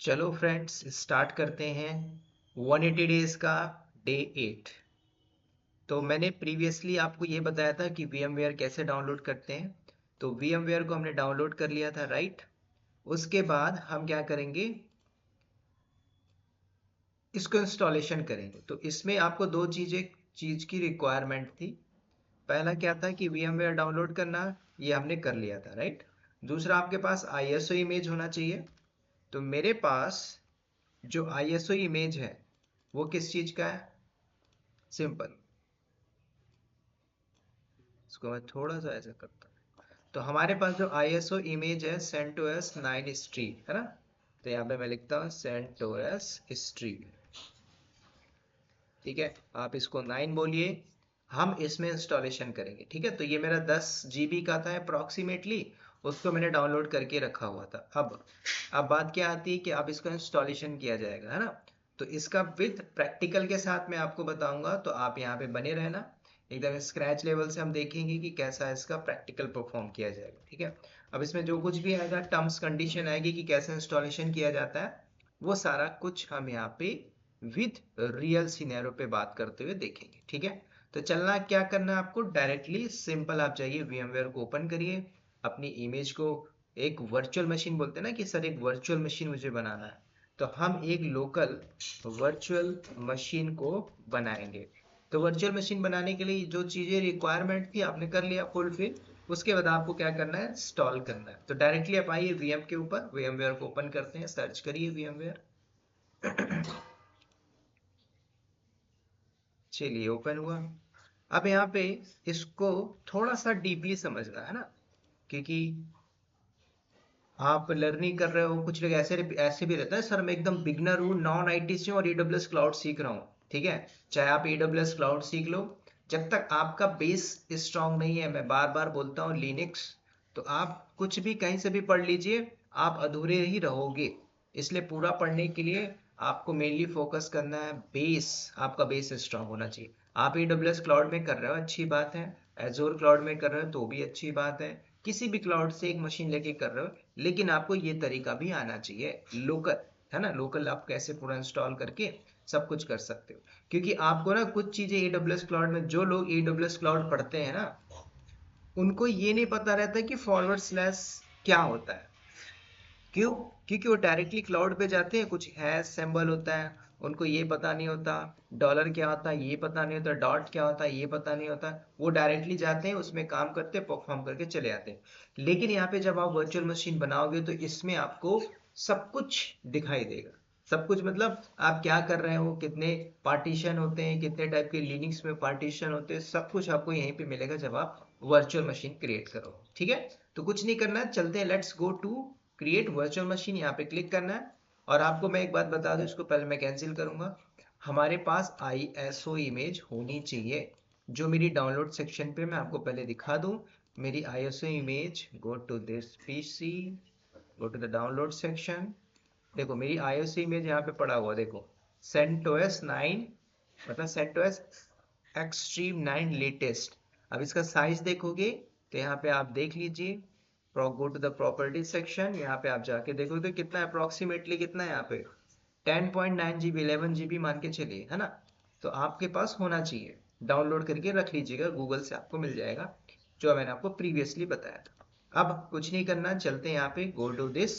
चलो friends start करते हैं 180 डेज का डे 8। तो मैंने प्रीवियसली आपको ये बताया था कि VMware कैसे डाउनलोड करते हैं। तो VMware को हमने डाउनलोड कर लिया था, राइट। उसके बाद हम क्या करेंगे, इसको इंस्टॉलेशन करेंगे। तो इसमें आपको दो चीज की रिक्वायरमेंट थी। पहला क्या था कि VMware डाउनलोड करना, ये हमने कर लिया था, राइट। दूसरा आपके पास ISO इमेज होना चाहिए। तो मेरे पास जो ISO इमेज है वो किस चीज का है, सिंपल। इसको मैं थोड़ा सा ऐसा करता हूँ। तो हमारे पास जो ISO इमेज है CentOS 9 स्ट्रीट है ना। तो यहाँ पे मैं लिखता हूँ CentOS स्ट्रीट। ठीक है, आप इसको 9 बोलिए। हम इसमें इंस्टॉलेशन करेंगे, ठीक है। तो ये मेरा 10 GB का था अप्रोक्सीमेटली, उसको मैंने डाउनलोड करके रखा हुआ था। अब बात क्या आती है कि अब इसको इंस्टॉलेशन किया जाएगा, है ना। तो इसका विद प्रैक्टिकल के साथ मैं आपको बताऊंगा, तो आप यहाँ पे बने रहना। एकदम स्क्रैच लेवल से हम देखेंगे कि कैसा इसका प्रैक्टिकल परफॉर्म किया जाएगा, ठीक है। अब इसमें जो कुछ भी आएगा, टर्म्स कंडीशन आएगी कि कैसे इंस्टॉलेशन किया जाता है, वो सारा कुछ हम यहाँ पे विद रियल सिनेरियो पे बात करते हुए देखेंगे, ठीक है। तो चलना क्या करना है आपको, डायरेक्टली सिंपल आप जाइए VMware को ओपन करिए, अपनी इमेज को, एक वर्चुअल मशीन बोलते हैं ना कि सर एक वर्चुअल मशीन मुझे बनाना है, तो हम एक लोकल वर्चुअल मशीन को बनाएंगे। तो वर्चुअल मशीन बनाने के लिए जो चीजें रिक्वायरमेंट थी आपने कर लिया फुलफिल। उसके बाद आपको क्या करना है, इंस्टॉल करना है। तो डायरेक्टली आप आइए VM के ऊपर, VMware को ओपन करते हैं, सर्च करिए VMware। चलिए ओपन हुआ। अब यहाँ पे इसको थोड़ा सा डीपली समझना है ना, क्योंकि आप लर्निंग कर रहे हो। कुछ लोग ऐसे ऐसे भी रहता है, सर मैं एकदम बिगनर हूँ, नॉन IT से हूँ और AWS क्लाउड सीख रहा हूँ, ठीक है। चाहे आप AWS क्लाउड सीख लो, जब तक आपका बेस स्ट्रांग नहीं है, मैं बार बार बोलता हूँ लिनक्स, तो आप कुछ भी कहीं से भी पढ़ लीजिए, आप अधूरे ही रहोगे। इसलिए पूरा पढ़ने के लिए आपको मेनली फोकस करना है बेस, आपका बेस स्ट्रांग होना चाहिए। आप AWS क्लाउड में कर रहे हो, अच्छी बात है। एजोर क्लाउड में कर रहे हो तो भी अच्छी बात है। किसी भी क्लाउड से एक मशीन लेके कर रहे हो, लेकिन आपको ये तरीका भी आना चाहिए लोकल, है ना। लोकल आप कैसे पूरा इंस्टॉल करके सब कुछ कर सकते हो। क्योंकि आपको ना कुछ चीजें AWS क्लाउड में, जो लोग AWS क्लाउड पढ़ते हैं ना, उनको ये नहीं पता रहता कि फॉरवर्ड स्लैश क्या होता है। क्यों? क्योंकि वो डायरेक्टली क्लाउड पे जाते हैं, कुछ हैश सिंबल होता है, उनको ये पता नहीं होता। डॉलर क्या होता है ये पता नहीं होता, डॉट क्या होता है ये पता नहीं होता। वो डायरेक्टली जाते हैं, उसमें काम करते हैं, परफॉर्म करके चले आते हैं। लेकिन यहाँ पे जब आप वर्चुअल मशीन बनाओगे तो इसमें आपको सब कुछ दिखाई देगा। सब कुछ मतलब आप क्या कर रहे हो, कितने पार्टीशन होते हैं, कितने टाइप के लिनक्स में पार्टीशन होते हैं, सब कुछ आपको यहीं पे मिलेगा जब आप वर्चुअल मशीन क्रिएट करो, ठीक है। तो कुछ नहीं करना है, चलते हैं, let's go to create virtual machine, यहाँ पे क्लिक करना है। और आपको मैं एक बात बता दूं, इसको पहले मैं कैंसिल करूंगा। हमारे पास ISO इमेज होनी चाहिए, जो मेरी डाउनलोड सेक्शन पे मैं आपको पहले दिखा दूं। मेरी ISO image, go to this PC, go to the download section. देखो मेरी ISO इमेज यहाँ पे पड़ा हुआ, देखो CentOS 9, मतलब CentOS एक्सट्रीम 9 लेटेस्ट। अब इसका साइज देखोगे तो यहाँ पे आप देख लीजिए, go to the property section, यहाँ पे आप जाके देखोगे तो कितना अप्रोक्सीमेटली कितना है यहाँ पे, 10.9 GB, 11 GB मान के चलिए, है ना। तो आपके पास होना चाहिए, डाउनलोड करके रख लीजिएगा, गूगल से आपको मिल जाएगा, जो मैंने आपको प्रीवियसली बताया था। अब कुछ नहीं करना, चलते हैं यहाँ पे, गो टू दिस,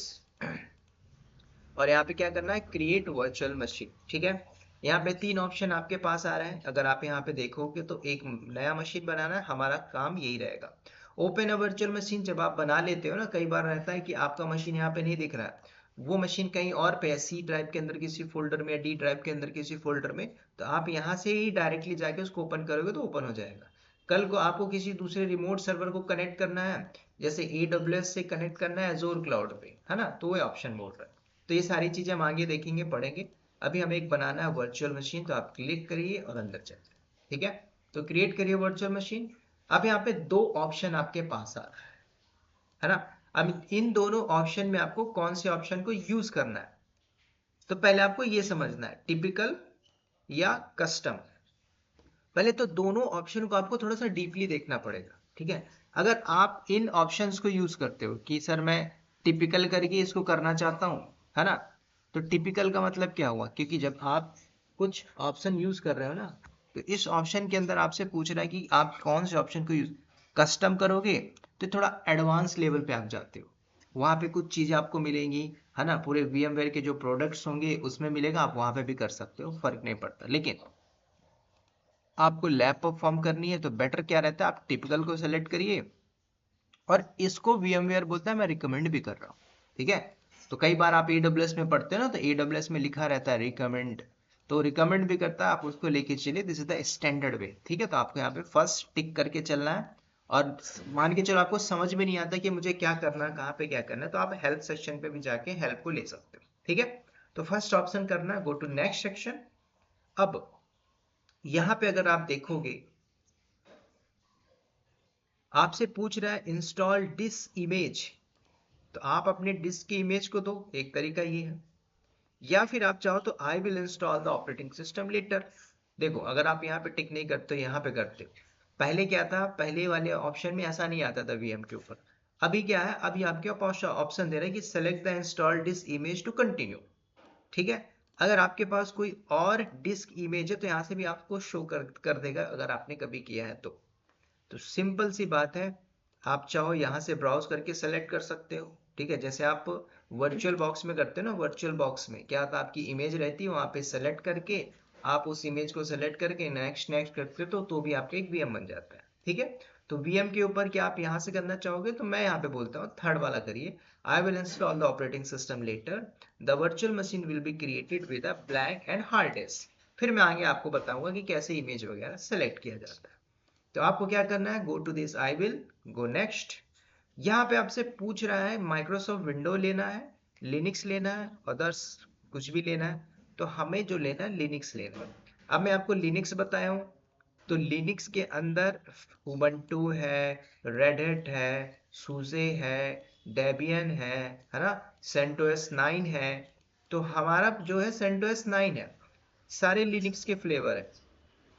और यहाँ पे क्या करना है, क्रिएट वर्चुअल मशीन, ठीक है। यहाँ पे 3 ऑप्शन आपके पास आ रहे हैं, अगर आप यहाँ पे देखोगे तो एक नया मशीन बनाना है, हमारा काम यही रहेगा। ओपन अ वर्चुअल मशीन जब आप बना लेते हो ना, कई बार रहता है कि आपका मशीन यहाँ पे नहीं दिख रहा है, वो मशीन कहीं और पे है, C ड्राइव के अंदर किसी फोल्डर में, या D ड्राइव के अंदर किसी फोल्डर में। तो आप यहाँ से ही डायरेक्टली जाके उसको ओपन करोगे तो ओपन हो जाएगा। कल को आपको किसी दूसरे रिमोट सर्वर को कनेक्ट करना है, जैसे AWS से कनेक्ट करना है एजोर क्लाउड पे, है ना, तो वो ऑप्शन बोल रहा है। तो ये सारी चीजें हम आगे देखेंगे, पढ़ेंगे। अभी हमें एक बनाना है वर्चुअल मशीन, तो आप क्लिक करिए और अंदर चलते हैं, ठीक है। तो क्रिएट करिए वर्चुअल मशीन। अब यहाँ पे 2 ऑप्शन आपके पास आ रहा है ना। अब इन दोनों ऑप्शन में आपको कौन से ऑप्शन को यूज करना है, तो पहले आपको ये समझना है, टिपिकल या कस्टम। पहले तो दोनों ऑप्शन को आपको थोड़ा सा डीपली देखना पड़ेगा, ठीक है। अगर आप इन ऑप्शंस को यूज करते हो कि सर मैं टिपिकल करके इसको करना चाहता हूं, है ना, तो टिपिकल का मतलब क्या हुआ, क्योंकि जब आप कुछ ऑप्शन यूज कर रहे हो ना, तो इस ऑप्शन के अंदर आपसे पूछ रहा है कि आप कौन से ऑप्शन को यूज कस्टम करोगे, तो थोड़ा एडवांस लेवल पे आप जाते हो, वहां पे कुछ चीजें आपको मिलेंगी, है ना, पूरे VMware के जो प्रोडक्ट्स होंगे उसमें मिलेगा, आप वहां पे भी कर सकते हो, फर्क नहीं पड़ता। लेकिन आपको लैब परफॉर्म करनी है तो बेटर क्या रहता है, आप टिपिकल को सेलेक्ट करिए, और इसको VMware बोलता है, मैं रिकमेंड भी कर रहा हूँ, ठीक है। तो कई बार आप AWS में पढ़ते हो ना, तो AWS में लिखा रहता है रिकमेंड, तो रिकमेंड भी करता है, आप उसको लेके चलिए, दिस इज द स्टैंडर्ड वे, ठीक है। तो आपको यहाँ पे फर्स्ट टिक करके चलना है, और मान के चलो आपको समझ में नहीं आता कि मुझे क्या करना है, कहाँ पे क्या करना है, तो आप हेल्प सेक्शन पे भी जाके हेल्प को ले सकते हो, ठीक है। तो फर्स्ट ऑप्शन करना है, गो टू नेक्स्ट सेक्शन। अब यहाँ पे अगर आप देखोगे, आपसे पूछ रहा है इंस्टॉल डिस्क इमेज, तो आप अपने डिस्क की इमेज को दो, एक तरीका ये है। या फिर आप चाहो तो I will install the operating system later. देखो, अगर आप यहाँ पे टिक नहीं करते हो, यहाँ पे करते हो, पहले क्या था, पहले वाले ऑप्शन में ऐसा नहीं आता था VM के ऊपर। अभी क्या है, अभी आपके पास ऑप्शन दे रहा है कि select the install disk image to continue, ठीक है। अगर आपके पास कोई और डिस्क इमेज है तो यहाँ से भी आपको शो कर देगा, अगर आपने कभी किया है तो सिंपल सी बात है, आप चाहो यहाँ से ब्राउज करके सेलेक्ट कर सकते हो, ठीक है। जैसे आप वर्चुअल बॉक्स में करते हो ना, वर्चुअल बॉक्स में क्या था, आपकी इमेज रहती है, वहां पे सेलेक्ट करके आप उस इमेज को सेलेक्ट करके नेक्स्ट नेक्स्ट करते हो तो भी आपका एक VM बन जाता है, ठीक है। तो VM के ऊपर क्या आप यहाँ से करना चाहोगे, तो मैं यहाँ पे बोलता हूँ थर्ड वाला करिए, I will install the operating system later, the virtual machine will be created with a blank and hard disk. फिर मैं आगे आपको बताऊंगा कि कैसे इमेज वगैरह सेलेक्ट किया जाता है। तो आपको क्या करना है, go to this, I will, go next. यहाँ पे आपसे पूछ रहा है माइक्रोसॉफ्ट विंडो लेना है, लिनक्स लेना है, अदर्स कुछ भी लेना है, तो हमें जो लेना है लिनक्स लेना है। अब मैं आपको लिनक्स बताया हूँ, तो लिनक्स के अंदर उबंटू है, रेड हैट है, सूजे है, डेबियन है ना, सेंटोस 9 है। तो हमारा जो है सेंटोस 9 है, सारे लिनक्स के फ्लेवर है,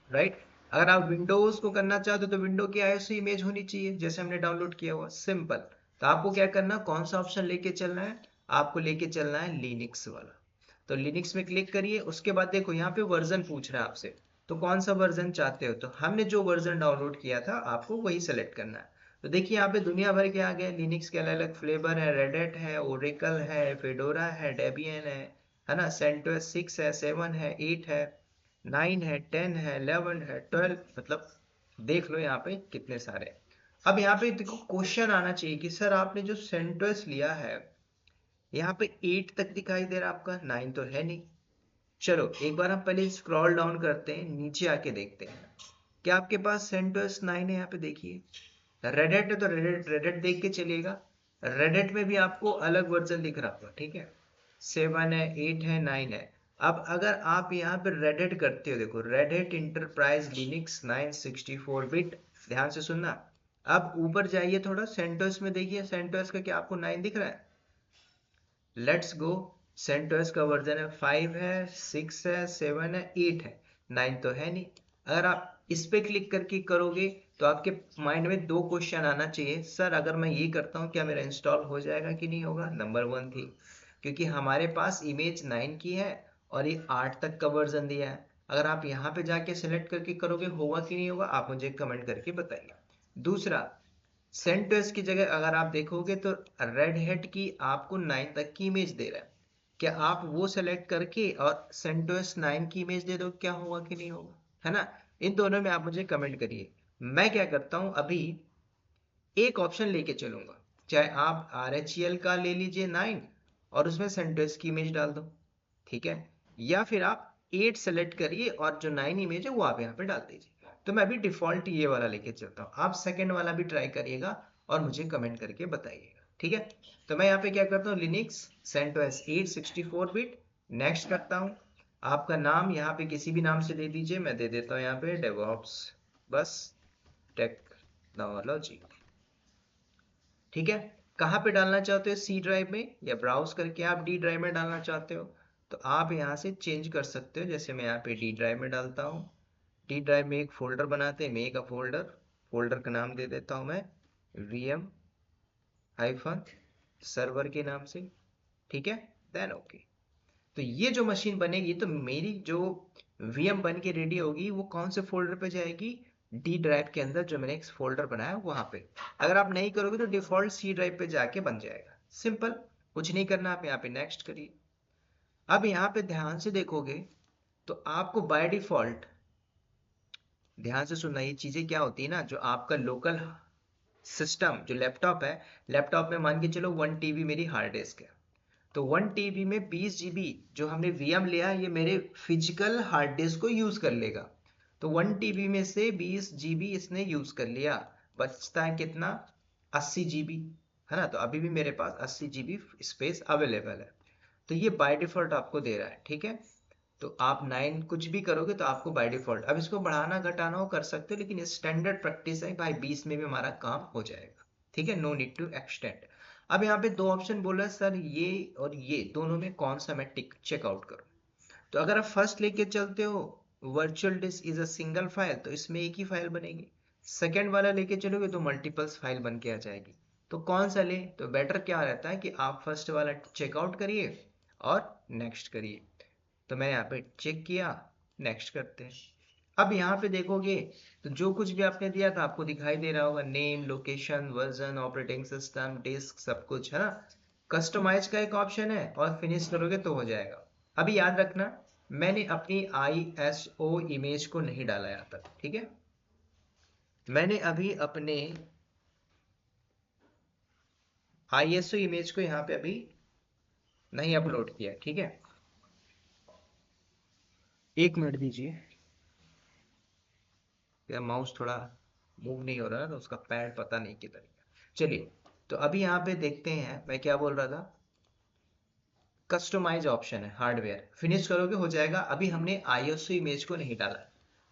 राइट। अगर आप विंडोज को करना चाहते हो तो विंडो की आईएसओ इमेज होनी चाहिए, जैसे हमने डाउनलोड किया हुआ, सिंपल। तो आपको क्या करना, कौन सा ऑप्शन लेके चलना है, आपको लेके चलना है लिनक्स वाला। तो लिनक्स में क्लिक करिए, उसके बाद देखो यहाँ पे वर्जन पूछ रहा है आपसे, तो कौन सा वर्जन चाहते हो, तो हमने जो वर्जन डाउनलोड किया था आपको वही सेलेक्ट करना है। तो देखिए यहाँ पे दुनिया भर के आ गए, लिनक्स के अलग अलग फ्लेवर है, रेड हैट है, ओरेकल है, फेडोरा है, डेबियन है ना, सेंटोस 6 है, 7 है, 8 है, 9 है, 10 है, 11 है, 12, मतलब देख लो यहाँ पे कितने सारे हैं। अब यहाँ पे देखो क्वेश्चन आना चाहिए कि सर आपने जो सेंटोस लिया है, यहाँ पे 8 तक दिखाई दे रहा है, आपका 9 तो है नहीं। चलो एक बार हम पहले स्क्रॉल डाउन करते हैं, नीचे आके देखते हैं क्या आपके पास सेंटोस 9 है, यहाँ पे देखिए। रेडिट है तो रेडिट देख के चलिएगा, रेडिट में भी आपको अलग वर्जन दिख रहा होगा, ठीक है, 7 है, 8 है, 9 है। अब अगर आप यहाँ पे रेडिट करते हो, देखो रेडिट इंटरप्राइज लिनक्स 964 बिट, ध्यान से सुनना। अब ऊपर जाइए थोड़ा, सेंटोस में देखिए, सेंटोस का क्या आपको 9 दिख रहा है, लेट्स गो। सेंटोस का वर्जन है 5 है, 6 है, 7 है, 8 है, 9 तो है नहीं। अगर आप इस पे क्लिक करके करोगे तो आपके माइंड में दो क्वेश्चन आना चाहिए, सर अगर मैं ये करता हूँ क्या मेरा इंस्टॉल हो जाएगा कि नहीं होगा। नंबर 1 थी, क्योंकि हमारे पास इमेज 9 की है और ये 8 तक का वर्जन दिया है। अगर आप यहाँ पे जाके सिलेक्ट करके करोगे, होगा कि नहीं होगा, आप मुझे कमेंट करके बताइए। दूसरा, सेंटोस की जगह अगर आप देखोगे तो रेड हेट की आपको 9 तक की इमेज दे रहा है, क्या आप वो सेलेक्ट करके और सेंटोस 9 की इमेज दे दो, क्या होगा कि नहीं होगा, है ना। इन दोनों में आप मुझे कमेंट करिए। मैं क्या करता हूं, अभी एक ऑप्शन लेके चलूंगा, चाहे आप RHEL का ले लीजिए 9 और उसमें सेंटोस की इमेज डाल दो, ठीक है, या फिर आप 8 सेलेक्ट करिए और जो 9 इमेज है वो आप यहाँ पे डाल दीजिए। तो मैं अभी डिफॉल्ट ये वाला लेके चलता हूँ, आप सेकंड वाला भी ट्राई करिएगा और मुझे कमेंट करके बताइएगा, ठीक है। तो मैं यहाँ पे क्या करता हूँ, लिनक्स सेंटोस 8 64 बिट, नेक्स्ट करता हूँ। आपका नाम यहाँ पे किसी भी नाम से दे दीजिए, मैं दे देता हूँ यहाँ पे डेवऑप्स, बस टेक्नोलॉजी, ठीक है। कहाँ पे डालना चाहते हो, C ड्राइव में, या ब्राउज करके आप D ड्राइव में डालना चाहते हो, तो आप यहाँ से चेंज कर सकते हो। जैसे मैं यहाँ पे D ड्राइव में डालता हूँ, D ड्राइव में एक फोल्डर बनाते हैं, मेक अ फोल्डर, फोल्डर का नाम दे देता हूँ मैं VM हाइफन सर्वर के नाम से, ठीक है, देन ओके। तो ये जो मशीन बनेगी तो मेरी जो वीएम बन के रेडी होगी वो कौन से फोल्डर पे जाएगी, डी ड्राइव के अंदर जो मैंने एक फोल्डर बनाया वहां पे। अगर आप नहीं करोगे तो डिफॉल्ट सी ड्राइव पे जाके बन जाएगा, सिंपल, कुछ नहीं करना, आप यहाँ पे नेक्स्ट करिए। अब यहाँ पे ध्यान से देखोगे तो आपको बाय डिफॉल्ट, ध्यान से सुनना, ये चीजें क्या होती है ना, जो आपका लोकल सिस्टम जो लैपटॉप है, लैपटॉप में मान के चलो 1 TB मेरी हार्ड डिस्क है, तो 1 TB में 20 GB जो हमने वीएम लिया ये मेरे फिजिकल हार्ड डिस्क को यूज कर लेगा। तो 1 TB में से 20 GB इसने यूज कर लिया, बचता है कितना, 80 GB, है ना। तो अभी भी मेरे पास 80 GB स्पेस अवेलेबल है। तो ये बाय डिफॉल्ट आपको दे रहा है, ठीक है। तो आप 9 कुछ भी करोगे तो आपको बाय डिफॉल्ट, अब इसको बढ़ाना घटाना हो कर सकते हो, लेकिन ये स्टैंडर्ड प्रैक्टिस है भाई, 20 में भी हमारा काम हो जाएगा, ठीक है, नो नीड टू एक्सटेंड। अब यहाँ पे दो ऑप्शन बोला है सर, ये और ये दोनों में कौन सा मैं टिक चेकआउट करूँ। तो अगर आप फर्स्ट लेके चलते हो, virtual disc is a single file, तो इसमें एक ही फाइल बनेगी। सेकंड वाला लेके चलोगे तो मल्टीपल्स फाइल बन के आ जाएगी। तो कौन सा ले, तो बेटर क्या रहता है कि आप फर्स्ट वाला चेकआउट करिए और नेक्स्ट करिए। तो मैंने यहाँ पे चेक किया, नेक्स्ट करते हैं। अब यहाँ पे देखोगे तो जो कुछ भी आपने दिया था आपको दिखाई दे रहा होगा, name, location, version, operating system, disk, सब कुछ है ना। कस्टमाइज का एक ऑप्शन है और फिनिश करोगे तो हो जाएगा। अभी याद रखना, मैंने अपनी आईएसओ इमेज को नहीं डाला यहाँ तक, ठीक है। मैंने अभी अपने आईएसओ इमेज को यहाँ पे अभी नहीं अपलोड किया, ठीक है। एक मिनट दीजिए, या माउस थोड़ा मूव नहीं हो रहा है तो उसका पैड पता नहीं किधर गया। चलिए, तो अभी यहाँ पे देखते हैं मैं क्या बोल रहा था। कस्टमाइज ऑप्शन है, हार्डवेयर, फिनिश करोगे हो जाएगा। अभी हमने आईएसओ इमेज को नहीं डाला,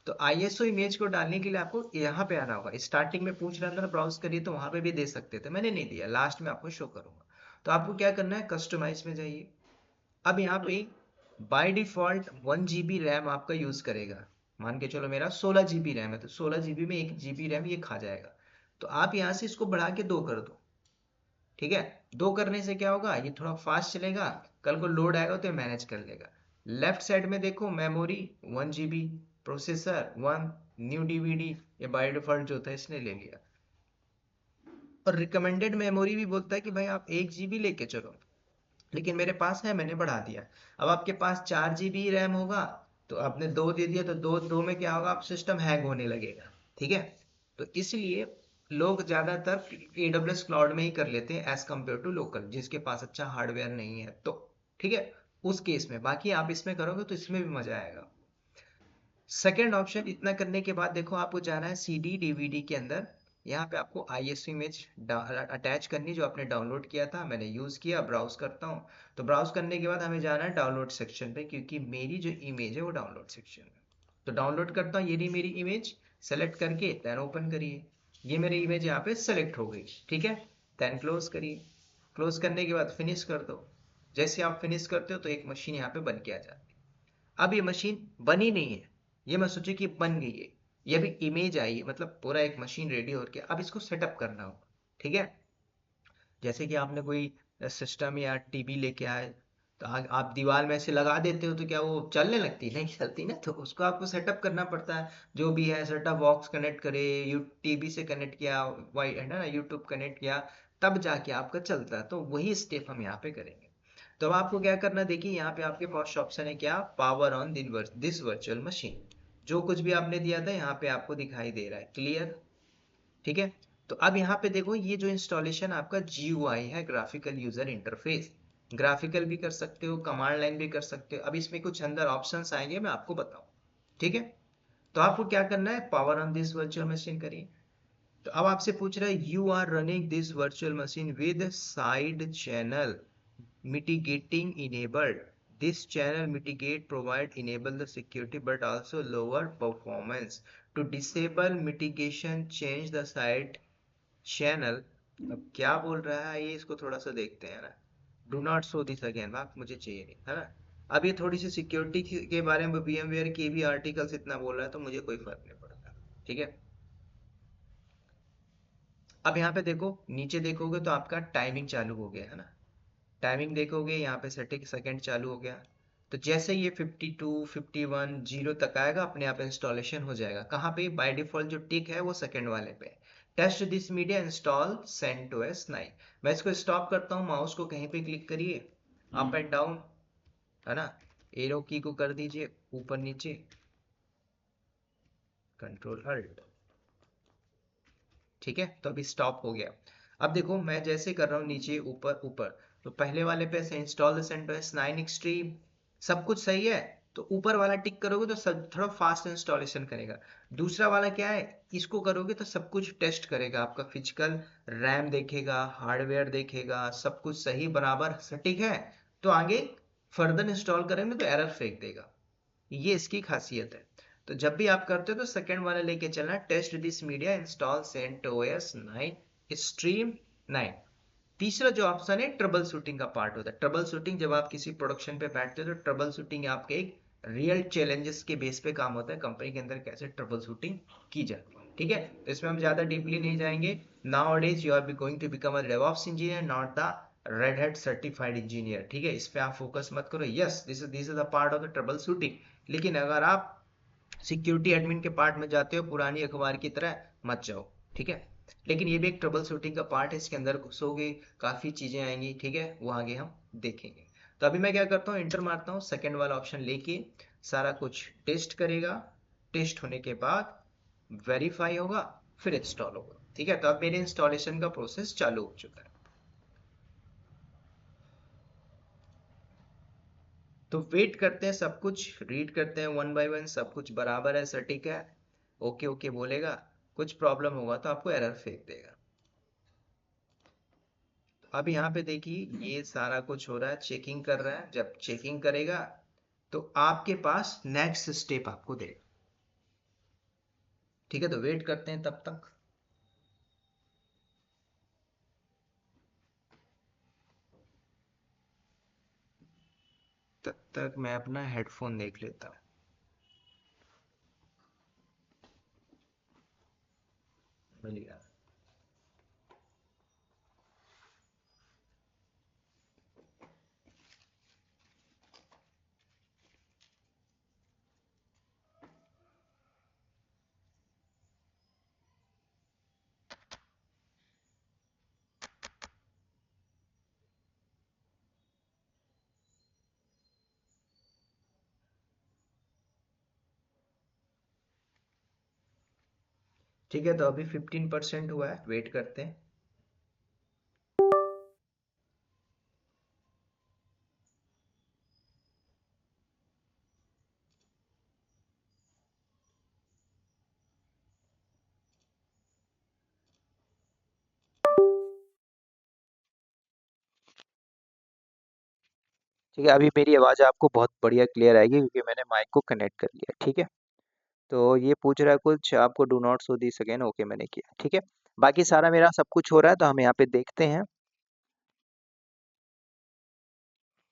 तो आईएसओ इमेज को डालने के लिए आपको यहाँ पे आना होगा। स्टार्टिंग में पूछ रहा था ना ब्राउज करिए, तो वहां पे भी दे सकते थे, मैंने नहीं दिया, लास्ट में आपको शो करूंगा। तो आपको क्या करना है, कस्टमाइज में जाइए। अब यहाँ पे बाय डिफॉल्ट 1 GB रैम आपका यूज करेगा। मान के चलो मेरा 16 GB रैम है, तो 16 GB में 1 GB रैम ये खा जाएगा। तो आप यहाँ से इसको बढ़ा के 2 कर दो, ठीक है। 2 करने से क्या होगा, ये थोड़ा फास्ट चलेगा, कल को लोड आएगा तो ये मैनेज कर लेगा। लेफ्ट साइड में देखो, memory 1 GB, processor 1, new DVD, ये बाय डिफॉल्ट जो था इसने ले लिया। और रिकमेंडेड मेमोरी भी बोलता है कि भाई आप 1 GB लेके चलो, लेकिन मेरे पास है, मैंने बढ़ा दिया। अब आपके पास 4 GB रैम होगा, तो आपने 2 दे दिया, तो दो दो में क्या होगा, आप सिस्टम हैंग होने लगेगा, ठीक है। तो इसलिए लोग ज्यादातर AWS क्लाउड में ही कर लेते हैं एज कम्पेयर टू लोकल, जिसके पास अच्छा हार्डवेयर नहीं है तो, ठीक है। उस केस में, बाकी आप इसमें करोगे तो इसमें भी मजा आएगा। सेकेंड ऑप्शन, इतना करने के बाद देखो आपको जाना है CD DVD के अंदर। यहाँ पे आपको आईएसओ इमेज अटैच करनी, जो आपने डाउनलोड किया था, मैंने यूज किया, ब्राउज करता हूँ। तो ब्राउज करने के बाद हमें जाना है डाउनलोड सेक्शन पे, क्योंकि मेरी जो इमेज है वो डाउनलोड सेक्शन में। तो डाउनलोड करता हूँ, ये रही मेरी इमेज, सेलेक्ट करके देन ओपन करिए। ये मेरी इमेज यहाँ पे सेलेक्ट हो गई, ठीक है। देन क्लोज करिए। क्लोज करने के बाद फिनिश कर दो। जैसे आप फिनिश करते हो तो एक मशीन यहाँ पे बन के आ जाती है। अब ये मशीन बनी नहीं है, ये मैं सोची कि बन गई है, ये भी इमेज आई है, मतलब पूरा एक मशीन रेडी हो गया। अब इसको सेटअप करना होगा, ठीक है। जैसे कि आपने कोई सिस्टम या टीवी लेके आए, तो आप दीवार में ऐसे लगा देते हो तो क्या वो चलने लगती, नहीं चलती ना, तो उसको आपको सेटअप करना पड़ता है। जो भी है सेटअप बॉक्स कनेक्ट करे, यू टीवी से कनेक्ट किया, वाई है ना, यूट्यूब कनेक्ट किया, तब जाके आपका चलता है। तो वही स्टेप हम यहाँ पे करेंगे। तो अब आपको क्या करना, देखिए यहाँ पे आपके पास ऑप्शन है क्या, power on this virtual machine. जो कुछ भी आपने दिया था यहाँ पे आपको दिखाई दे रहा है, क्लियर, ठीक है। तो अब यहाँ पे देखो, ये जो इंस्टॉलेशन आपका GUI है, ग्राफिकल यूजर इंटरफेस, ग्राफिकल भी कर सकते हो, कमांड लाइन भी कर सकते हो। अब इसमें कुछ अंदर ऑप्शंस आएंगे, मैं आपको बताऊं, ठीक है। तो आपको क्या करना है, power on this virtual machine करिए। तो अब आपसे पूछ रहा है, you are running this virtual machine with side channel mitigating enabled. This channel mitigate provide enable the security but also lower performance. To disable mitigation change the side channel. अब क्या बोल रहा है ये, इसको थोड़ा सा देखते हैं ना। Do not show this again, बात मुझे चाहिए नहीं, है ना। अब ये थोड़ी सी सिक्योरिटी के बारे में VMware के भी आर्टिकल्स इतना बोल रहा है, तो मुझे कोई फर्क नहीं पड़ता, ठीक है। अब यहाँ पे देखो, नीचे देखोगे तो आपका टाइमिंग चालू हो गया है ना। टाइमिंग देखोगे यहाँ पे 30 सेकंड चालू हो गया। तो जैसे ये 52 51 0 तक आएगा अपने आप इंस्टॉलेशन हो जाएगा। कहाँ पे? बाय डिफॉल्ट जो टिक है वो सेकंड वाले पे। Test this media install CentOS 9। मैं इसको स्टॉप करता हूँ, माउस को कहीं पे क्लिक करिए, अप एंड डाउन, है ना, एरो की को कर दीजिए ऊपर नीचे, कंट्रोल अल्ट, ठीक है। तो अभी स्टॉप हो गया। अब देखो मैं जैसे कर रहा हूँ नीचे ऊपर ऊपर, तो पहले वाले पे से इंस्टॉल द CentOS 9 एक्सट्रीम, सब कुछ सही है। तो ऊपर वाला टिक करोगे तो सब थोड़ा फास्ट इंस्टॉलेशन करेगा। दूसरा वाला क्या है, इसको करोगे तो सब कुछ टेस्ट करेगा, आपका फिजिकल रैम देखेगा, हार्डवेयर देखेगा, सब कुछ सही बराबर सटीक है। तो आगे फर्दर इंस्टॉल करेंगे तो एरर फेंक देगा। ये इसकी खासियत है। तो जब भी आप करते हो तो सेकंड वाला लेके चलना, test this media install CentOS 9 stream 9। तीसरा जो ऑप्शन है ट्रबल शूटिंग का पार्ट होता है। ट्रबल शूटिंग जब आप किसी प्रोडक्शन पे बैठते हो तो ट्रबल शूटिंग आपके एक रियल चैलेंजेस के बेस पे काम होता है, कंपनी के अंदर कैसे ट्रबल शूटिंग की जाए, ठीक है। तो इसमें हम ज्यादा डीपली नहीं जाएंगे। Now days you are be going to become a devops engineer, not the red hat certified engineer, ठीक है। इस पे आप फोकस मत करो। Yes, this is the part of the troubleshooting, लेकिन अगर आप सिक्योरिटी एडमिन के पार्ट में जाते हो पुरानी अखबार की तरह मत जाओ, ठीक है। लेकिन ये भी एक ट्रबल शूटिंग का पार्ट है, इसके अंदर घुसोगे काफी चीजें आएंगी, ठीक है, वो आगे हम देखेंगे। तो अभी मैं क्या करता हूँ, इंटर मारता हूँ, सेकंड वाला ऑप्शन लेके सारा कुछ टेस्ट करेगा। टेस्ट होने के बाद वेरीफाई होगा, फिर इंस्टॉल होगा, ठीक है। तो अब मेरे इंस्टॉलेशन का प्रोसेस चालू हो चुका है। तो वेट करते हैं, सब कुछ रीड करते हैं वन बाय वन, सब कुछ बराबर है, सटीक है, ओके ओके बोलेगा। कुछ प्रॉब्लम होगा तो आपको एरर फेंक देगा। अब यहाँ पे देखिए ये सारा कुछ हो रहा है, चेकिंग कर रहा है। जब चेकिंग करेगा तो आपके पास नेक्स्ट स्टेप आपको देगा, ठीक है। तो वेट करते हैं तब तक। तब तक मैं अपना हेडफोन देख लेता हूँ। मिल गया। ठीक है, तो अभी 15% हुआ है, वेट करते हैं। ठीक है, अभी मेरी आवाज़ आपको बहुत बढ़िया क्लियर आएगी क्योंकि मैंने माइक को कनेक्ट कर लिया, ठीक है। तो ये पूछ रहा है कुछ, आपको do not show this again, okay मैंने किया, ठीक है। बाकी सारा मेरा सब कुछ हो रहा है, तो हम यहाँ पे देखते हैं।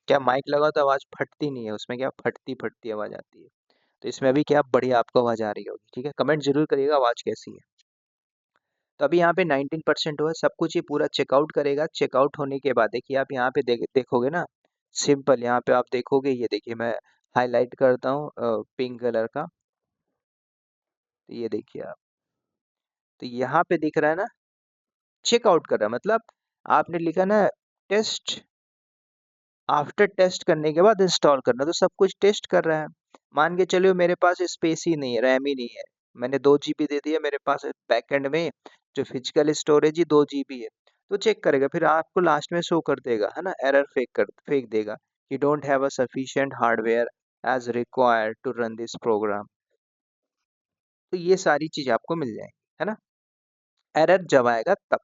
क्या माइक लगा तो आवाज़ फटती नहीं है, उसमें क्या फटती फटती आवाज़ आती है। तो इसमें अभी क्या बढ़िया आपको आवाज़ आ रही होगी, ठीक है। कमेंट जरूर करिएगा आवाज़ कैसी है। तो अभी यहाँ पे 19% हुआ है, सब कुछ ये पूरा चेकआउट करेगा। चेकआउट होने के बाद देखिए आप यहाँ पे देखोगे ना, सिंपल यहाँ पे आप देखोगे, ये देखिए मैं हाईलाइट करता हूँ पिंक कलर का। तो ये देखिए आप, तो यहाँ पे दिख रहा है ना, चेकआउट कर रहा है, मतलब आपने लिखा ना टेस्ट, आफ्टर टेस्ट करने के बाद इंस्टॉल करना, तो सब कुछ टेस्ट कर रहा है। मान के चलिए मेरे पास स्पेस ही नहीं है, रैम ही नहीं है, मैंने 2 GB दे दिया, मेरे पास बैकएंड में जो फिजिकल स्टोरेज ही 2 GB है। तो चेक करेगा, फिर आपको लास्ट में शो कर देगा, है ना, एरर फेंक देगा कि don't have a sufficient hardware as required to run this program. तो ये सारी चीज आपको मिल जाएगी, है ना। एरर जब आएगा तब।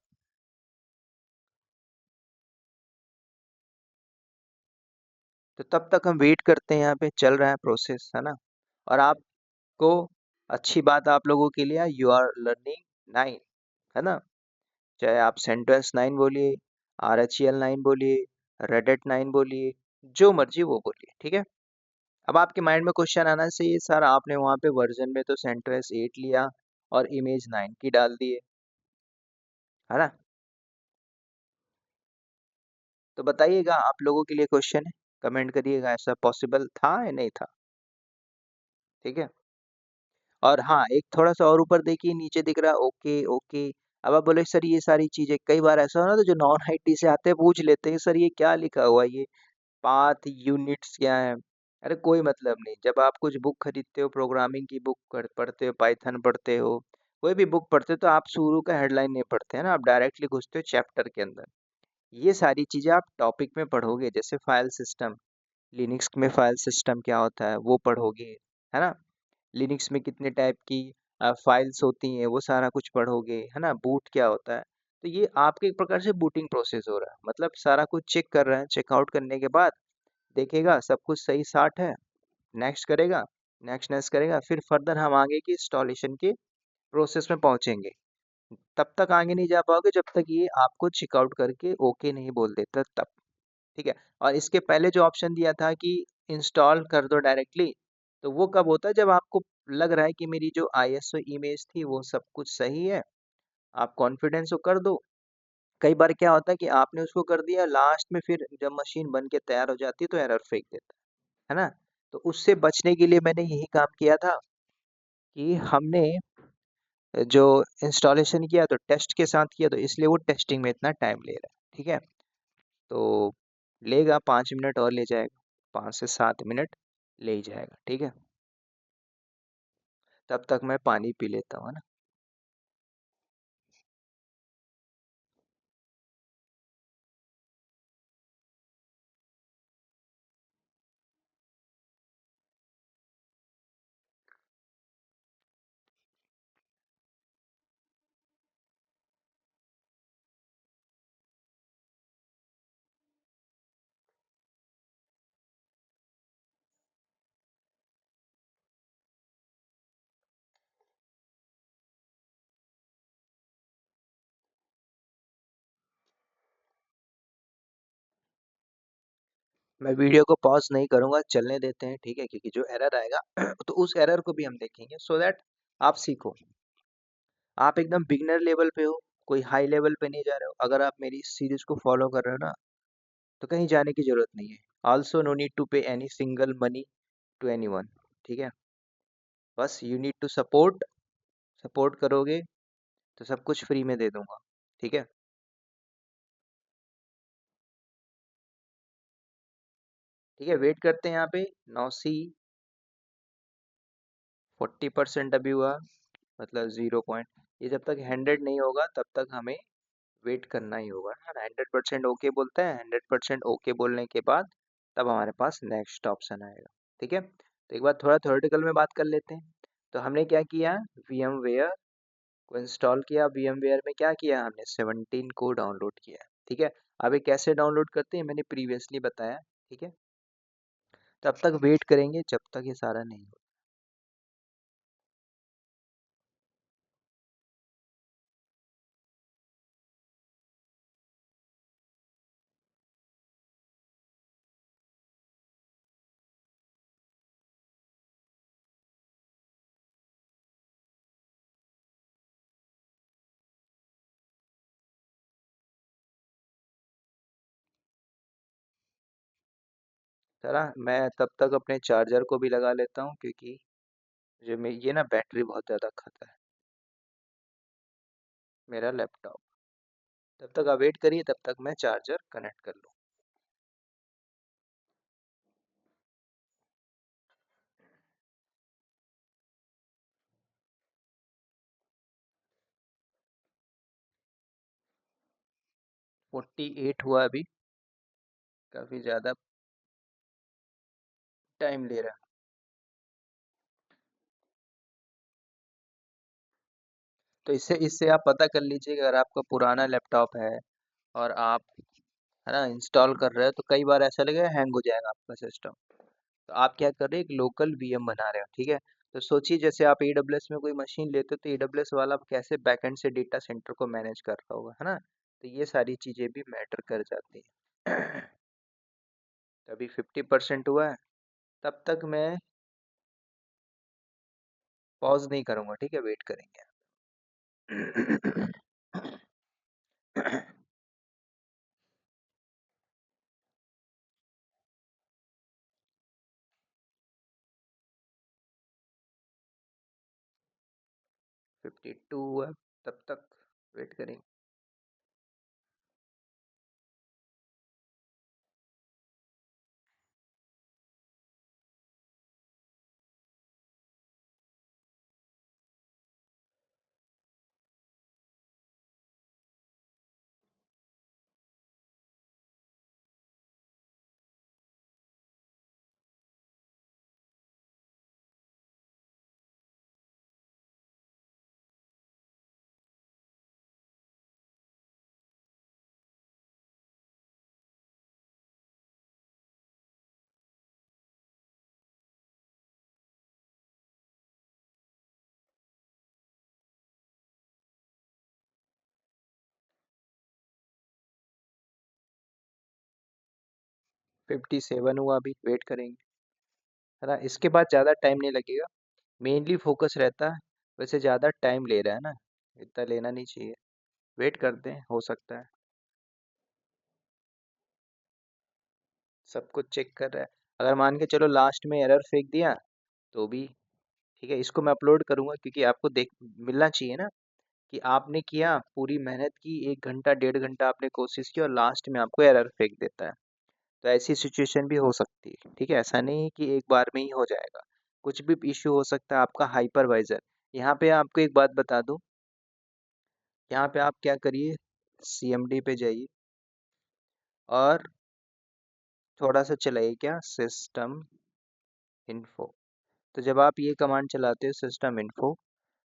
तो तब तक हम वेट करते हैं, यहाँ पे चल रहा है प्रोसेस, है ना। और आपको अच्छी बात आप लोगों के लिए, यू आर लर्निंग 9, है ना। चाहे आप सेंटोस 9 बोलिए, RHEL 9 बोलिए, रेडेट 9 बोलिए, जो मर्जी वो बोलिए, ठीक है। अब आपके माइंड में क्वेश्चन आना चाहिए, सर आपने वहाँ पे वर्जन में तो सेंटोस 8 लिया और इमेज 9 की डाल दिए, है ना। तो बताइएगा, आप लोगों के लिए क्वेश्चन है, कमेंट करिएगा ऐसा पॉसिबल था या नहीं था। ठीक है। और हाँ, एक थोड़ा सा और ऊपर देखिए, नीचे दिख रहा है ओके ओके। अब आप बोले सर ये सारी चीजें, कई बार ऐसा हो ना, तो जो नॉन आईटी से आते हैं पूछ लेते हैं सर ये क्या लिखा हुआ है, ये पाथ यूनिट्स क्या है। अरे कोई मतलब नहीं, जब आप कुछ बुक खरीदते हो, प्रोग्रामिंग की बुक पढ़ते हो, पाइथन पढ़ते हो, कोई भी बुक पढ़ते हो, तो आप शुरू का हेडलाइन नहीं पढ़ते हैं ना, आप डायरेक्टली घुसते हो चैप्टर के अंदर। ये सारी चीजें आप टॉपिक में पढ़ोगे, जैसे फाइल सिस्टम, लिनक्स में फाइल सिस्टम क्या होता है वो पढ़ोगे, है ना। लिनक्स में कितने टाइप की फाइल्स होती हैं वो सारा कुछ पढ़ोगे, है ना। बूट क्या होता है, तो ये आपके एक प्रकार से बूटिंग प्रोसेस हो रहा है, मतलब सारा कुछ चेक कर रहा है। चेकआउट करने के बाद देखेगा सब कुछ सही साट है, नेक्स्ट करेगा, नेक्स्ट नेक्स्ट करेगा, फिर फर्दर हम आगे की इंस्टॉलेशन के प्रोसेस में पहुंचेंगे। तब तक आगे नहीं जा पाओगे जब तक ये आपको चेकआउट करके ओके नहीं बोल देता तब। ठीक है। और इसके पहले जो ऑप्शन दिया था कि इंस्टॉल कर दो डायरेक्टली, तो वो कब होता है, जब आपको लग रहा है कि मेरी जो आईएसओ इमेज थी वो सब कुछ सही है, आप कॉन्फिडेंस हो कर दो। कई बार क्या होता है कि आपने उसको कर दिया, लास्ट में फिर जब मशीन बन के तैयार हो जाती है तो एरर फेंक देता है ना। तो उससे बचने के लिए मैंने यही काम किया था कि हमने जो इंस्टॉलेशन किया तो टेस्ट के साथ किया, तो इसलिए वो टेस्टिंग में इतना टाइम ले रहा है। ठीक है। तो लेगा 5 मिनट और ले जाएगा, 5 से 7 मिनट ले ही जाएगा। ठीक है। तब तक मैं पानी पी लेता हूँ, है ना। मैं वीडियो को पॉज नहीं करूंगा, चलने देते हैं, ठीक है, क्योंकि जो एरर आएगा तो उस एरर को भी हम देखेंगे, सो दैट आप सीखो। आप एकदम बिगनर लेवल पे हो, कोई हाई लेवल पे नहीं जा रहे हो। अगर आप मेरी सीरीज को फॉलो कर रहे हो ना, तो कहीं जाने की जरूरत नहीं है। Also no need to pay any single money to any one. ठीक है। बस you need to support, support करोगे तो सब कुछ फ्री में दे दूंगा। ठीक है। ठीक है, वेट करते हैं यहाँ पे। 9C 40% अभी हुआ, मतलब 0 पॉइंट। ये जब तक 100 नहीं होगा तब तक हमें वेट करना ही होगा ना। 100% ओके बोलता है, 100% ओके बोलने के बाद तब हमारे पास नेक्स्ट ऑप्शन आएगा। ठीक है। तो एक बार थोड़ा थ्योरेटिकल में बात कर लेते हैं। तो हमने क्या किया, VMware को इंस्टॉल किया। VMware में क्या किया, हमने 17 को डाउनलोड किया। ठीक है। अब ये कैसे डाउनलोड करते हैं मैंने प्रीवियसली बताया। ठीक है। तब तक वेट करेंगे जब तक ये सारा नहीं हो। मैं तब तक अपने चार्जर को भी लगा लेता हूँ, क्योंकि ये ना बैटरी बहुत ज़्यादा खाता है मेरा लैपटॉप। तब तक आप वेट करिए, तब तक मैं चार्जर कनेक्ट कर लूँ। 48 हुआ अभी, काफ़ी ज़्यादा टाइम ले रहा है। तो इससे इससे आप पता कर लीजिए कि अगर आपका पुराना लैपटॉप है और आप, है ना, इंस्टॉल कर रहे हो, तो कई बार ऐसा लगेगा हैंग हो जाएगा आपका सिस्टम। तो आप क्या कर रहे हैं, एक लोकल VM बना रहे हो। ठीक है। तो सोचिए जैसे आप AWS में कोई मशीन लेते हो, तो AWS वाला कैसे बैकएंड से डेटा सेंटर को मैनेज कर रहा होगा, है ना। तो ये सारी चीज़ें भी मैटर कर जाती हैं। तो अभी 50% हुआ है, तब तक मैं पॉज नहीं करूँगा। ठीक है, वेट करेंगे। 52 है, तब तक वेट करेंगे। 57 हुआ, अभी वेट करेंगे, है ना। इसके बाद ज़्यादा टाइम नहीं लगेगा, मेनली फोकस रहता है। वैसे ज़्यादा टाइम ले रहा है ना, इतना लेना नहीं चाहिए। वेट करते हैं, हो सकता है। सब कुछ चेक कर रहा है। अगर मान के चलो लास्ट में एरर फेंक दिया तो भी ठीक है, इसको मैं अपलोड करूंगा क्योंकि आपको देख मिलना चाहिए ना कि आपने किया, पूरी मेहनत की, 1 घंटा 1.5 घंटा आपने कोशिश की और लास्ट में आपको एरर फेंक देता है। तो ऐसी सिचुएशन भी हो सकती है, ठीक है। ऐसा नहीं है कि एक बार में ही हो जाएगा, कुछ भी इश्यू हो सकता है। आपका हाइपरवाइजर, यहाँ पे आपको एक बात बता दूं, यहाँ पे आप क्या करिए, CMD पे जाइए और थोड़ा सा चलाइए क्या, सिस्टम इन्फो। तो जब आप ये कमांड चलाते हो सिस्टम इन्फो,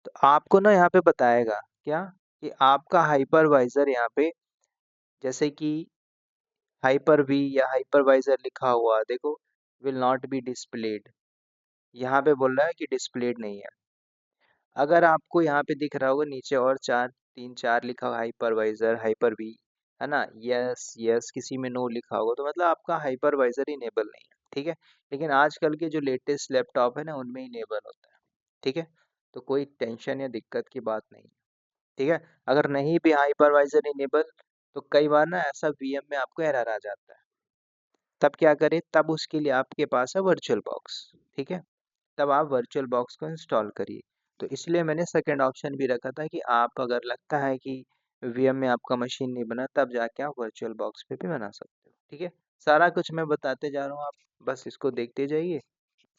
तो आपको ना यहाँ पे बताएगा क्या, कि आपका हाइपरवाइजर यहाँ पे, जैसे कि हाइपर वी या हाइपरवाइजर लिखा हुआ देखो, विल नॉट बी डिस्प्लेड, यहाँ पे बोल रहा है कि डिस्प्लेड नहीं है। अगर आपको यहाँ पे दिख रहा होगा नीचे और चार, 3 4 लिखा हुआ हाइपरवाइजर हाइपर वी, है ना, यस यस, किसी में नो लिखा होगा, तो मतलब आपका हाइपरवाइजर इनेबल नहीं है, ठीक है। लेकिन आजकल के जो लेटेस्ट लैपटॉप है ना, उनमें इनेबल होता है, ठीक है। तो कोई टेंशन या दिक्कत की बात नहीं है, ठीक है। अगर नहीं भी हाइपरवाइजर इनेबल, तो कई बार ना ऐसा VM में आपको एरर आ जाता है। तब क्या करें, तब उसके लिए आपके पास है वर्चुअल बॉक्स, ठीक है। तब आप वर्चुअल बॉक्स को इंस्टॉल करिए। तो इसलिए मैंने सेकंड ऑप्शन भी रखा था कि आप अगर लगता है कि VM में आपका मशीन नहीं बना, तब जाके आप वर्चुअल बॉक्स पे भी बना सकते हो, ठीक है। सारा कुछ मैं बताते जा रहा हूँ, आप बस इसको देखते जाइए,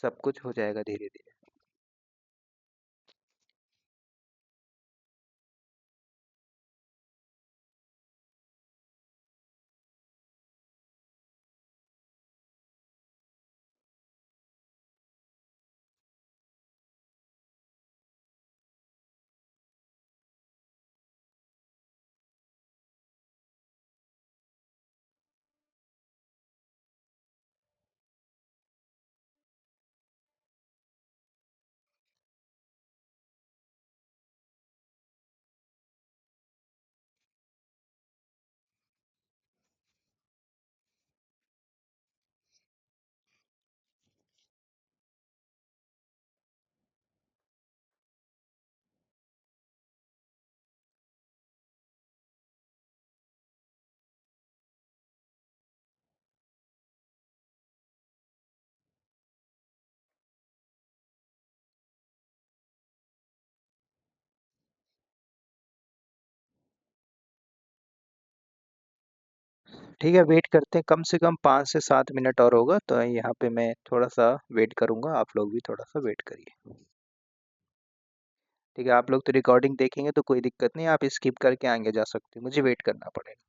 सब कुछ हो जाएगा धीरे धीरे। ठीक है, वेट करते हैं, कम से कम 5 से 7 मिनट और होगा, तो यहाँ पे मैं थोड़ा सा वेट करूंगा, आप लोग भी थोड़ा सा वेट करिए। ठीक है, आप लोग तो रिकॉर्डिंग देखेंगे तो कोई दिक्कत नहीं, आप स्किप करके आगे जा सकते हैं, मुझे वेट करना पड़ेगा।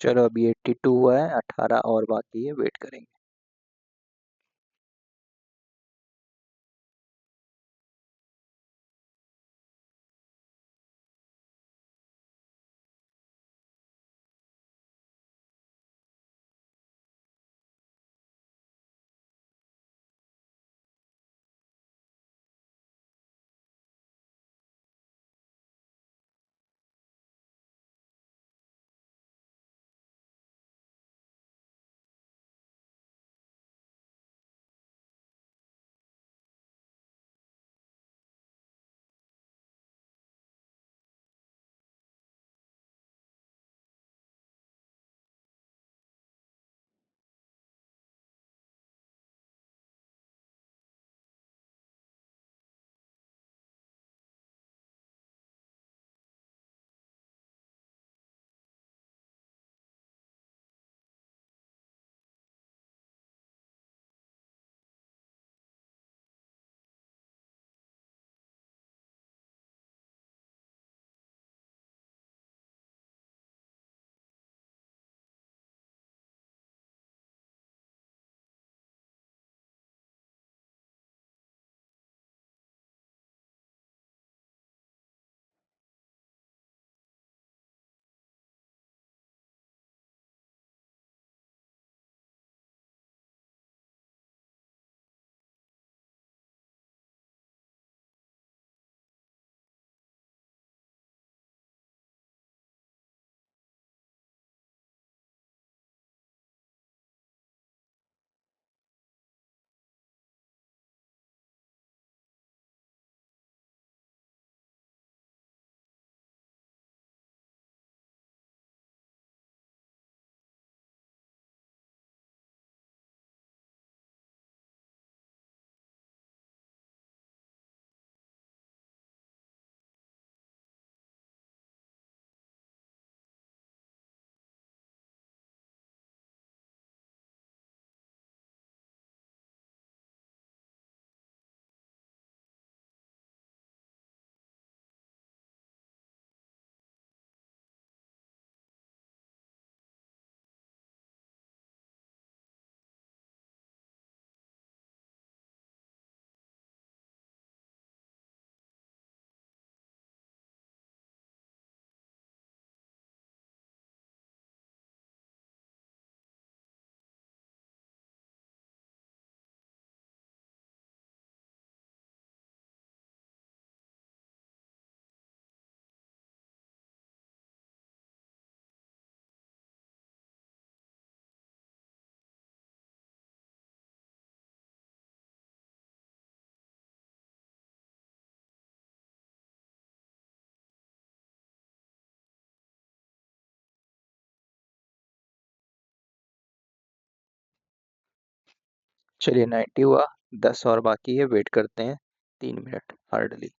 चलो अभी 82 हुआ है, 18 और बाकी है, वेट करेंगे। चलिए 90 हुआ, 10 और बाकी है, वेट करते हैं 3 मिनट हार्डली।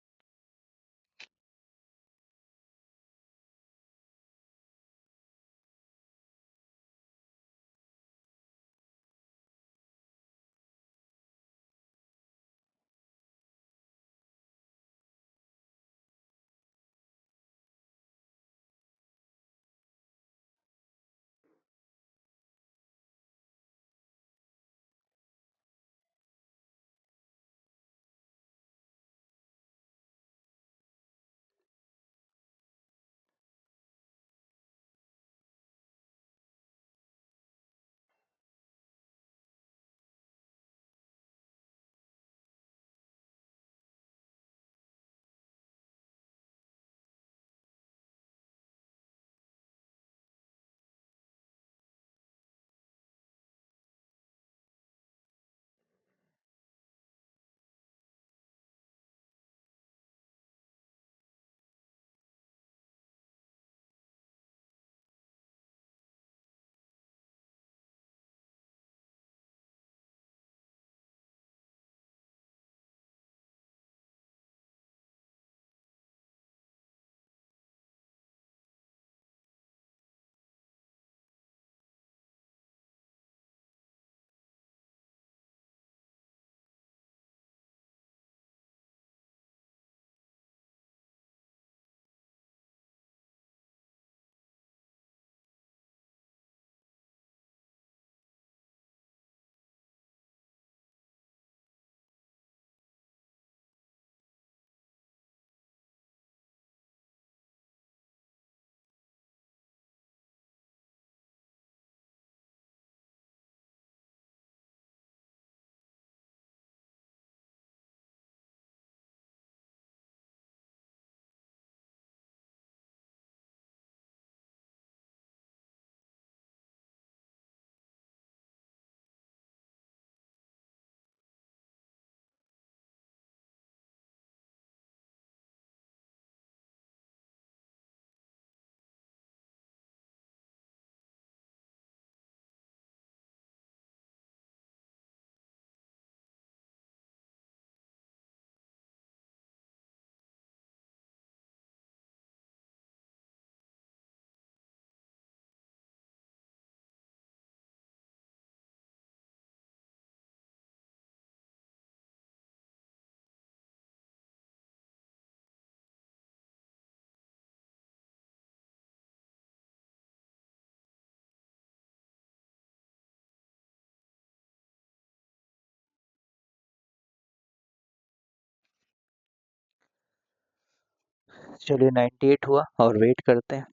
चलिए 98 हुआ और वेट करते हैं।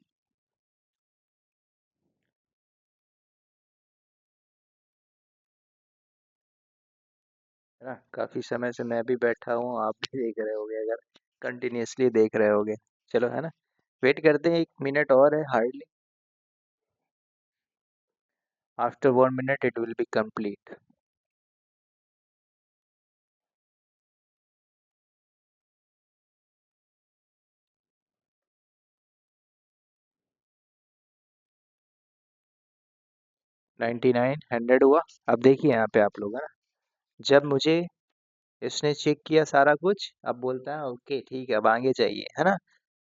है ना, काफी समय से मैं भी बैठा हूँ, आप भी देख रहे होगे, अगर कंटिन्यूअसली देख रहे होगे। चलो, है ना, वेट करते हैं, 1 मिनट और है hardly. After 1 minute it will be complete. 99, 100 हुआ। अब देखिए यहाँ पे आप लोग, है ना, जब मुझे इसने चेक किया सारा कुछ, अब बोलता है ओके ठीक है, अब आगे चाहिए, है ना।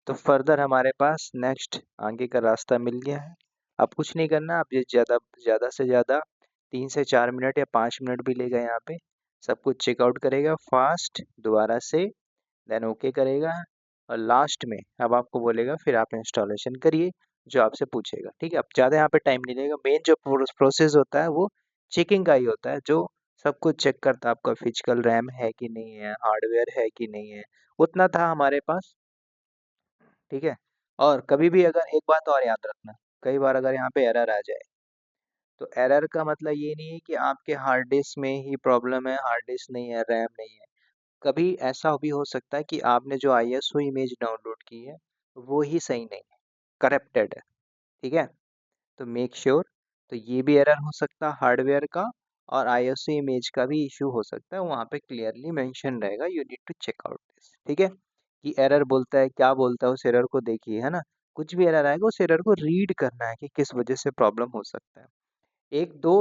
तो फर्दर हमारे पास नेक्स्ट आगे का रास्ता मिल गया है। अब कुछ नहीं करना, अब ये ज़्यादा ज़्यादा से ज़्यादा 3 से 4 मिनट या 5 मिनट भी लेगा यहाँ पे। सब कुछ चेकआउट करेगा फास्ट दोबारा से, देन ओके करेगा, और लास्ट में अब आपको बोलेगा फिर आप इंस्टॉलेशन करिए, जो आपसे पूछेगा। ठीक है, अब ज़्यादा यहाँ पे टाइम नहीं लगेगा। मेन जो प्रोसेस होता है वो चेकिंग का ही होता है, जो सब कुछ चेक करता है आपका फिजिकल रैम है कि नहीं है, हार्डवेयर है कि नहीं है। उतना था हमारे पास। ठीक है, और कभी भी अगर एक बात और याद रखना, कई बार अगर यहाँ पे एरर आ जाए, तो एरर का मतलब ये नहीं है कि आपके हार्ड डिस्क में ही प्रॉब्लम है, हार्ड डिस्क नहीं है, रैम नहीं है। कभी ऐसा भी हो सकता है कि आपने जो आईएसओ इमेज डाउनलोड की है वो ही सही नहीं है, करप्टेड है। ठीक है, तो मेक श्योर, तो ये भी एरर हो सकता है हार्डवेयर का, और आईएसओ इमेज का भी इशू हो सकता है, वहाँ पे क्लियरली मेंशन रहेगा, you need to check out this. ठीक है, कि एरर बोलता है क्या बोलता है, उस एरर को देखिए, है ना। कुछ भी एरर आएगा उस एरर को रीड करना है कि किस वजह से प्रॉब्लम हो सकता है। एक दो,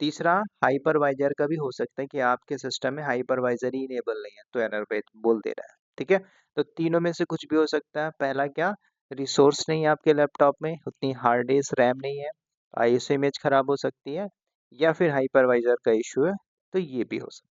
तीसरा हाइपरवाइजर का भी हो सकता है कि आपके सिस्टम में हाइपरवाइजर ही इनेबल नहीं है, तो एरर पे बोल दे रहा है। ठीक है, तो तीनों में से कुछ भी हो सकता है। पहला क्या, रिसोर्स नहीं है आपके लैपटॉप में, उतनी हार्ड डिस्क रैम नहीं है, आईएसओ इमेज खराब हो सकती है, या फिर हाइपरवाइजर का इशू है, तो ये भी हो सकता है।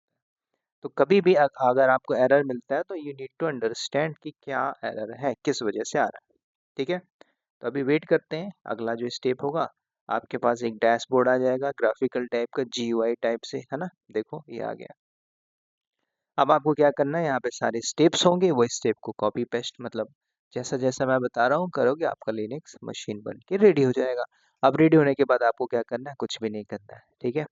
तो कभी भी अगर आपको एरर मिलता है तो यू नीड टू अंडरस्टैंड कि क्या एरर है, किस वजह से आ रहा है। ठीक है, तो अभी वेट करते हैं अगला जो स्टेप होगा। आपके पास एक डैशबोर्ड आ जाएगा ग्राफिकल टाइप का, जीयूआई टाइप से, है ना। देखो ये आ गया। अब आपको क्या करना है, यहाँ पे सारे स्टेप्स होंगे, वो स्टेप को कॉपी पेस्ट, मतलब जैसा जैसा मैं बता रहा हूँ करोगे, आपका लिनक्स मशीन बन के रेडी हो जाएगा। अब रेडी होने के बाद आपको क्या करना है, कुछ भी नहीं करना है। ठीक है,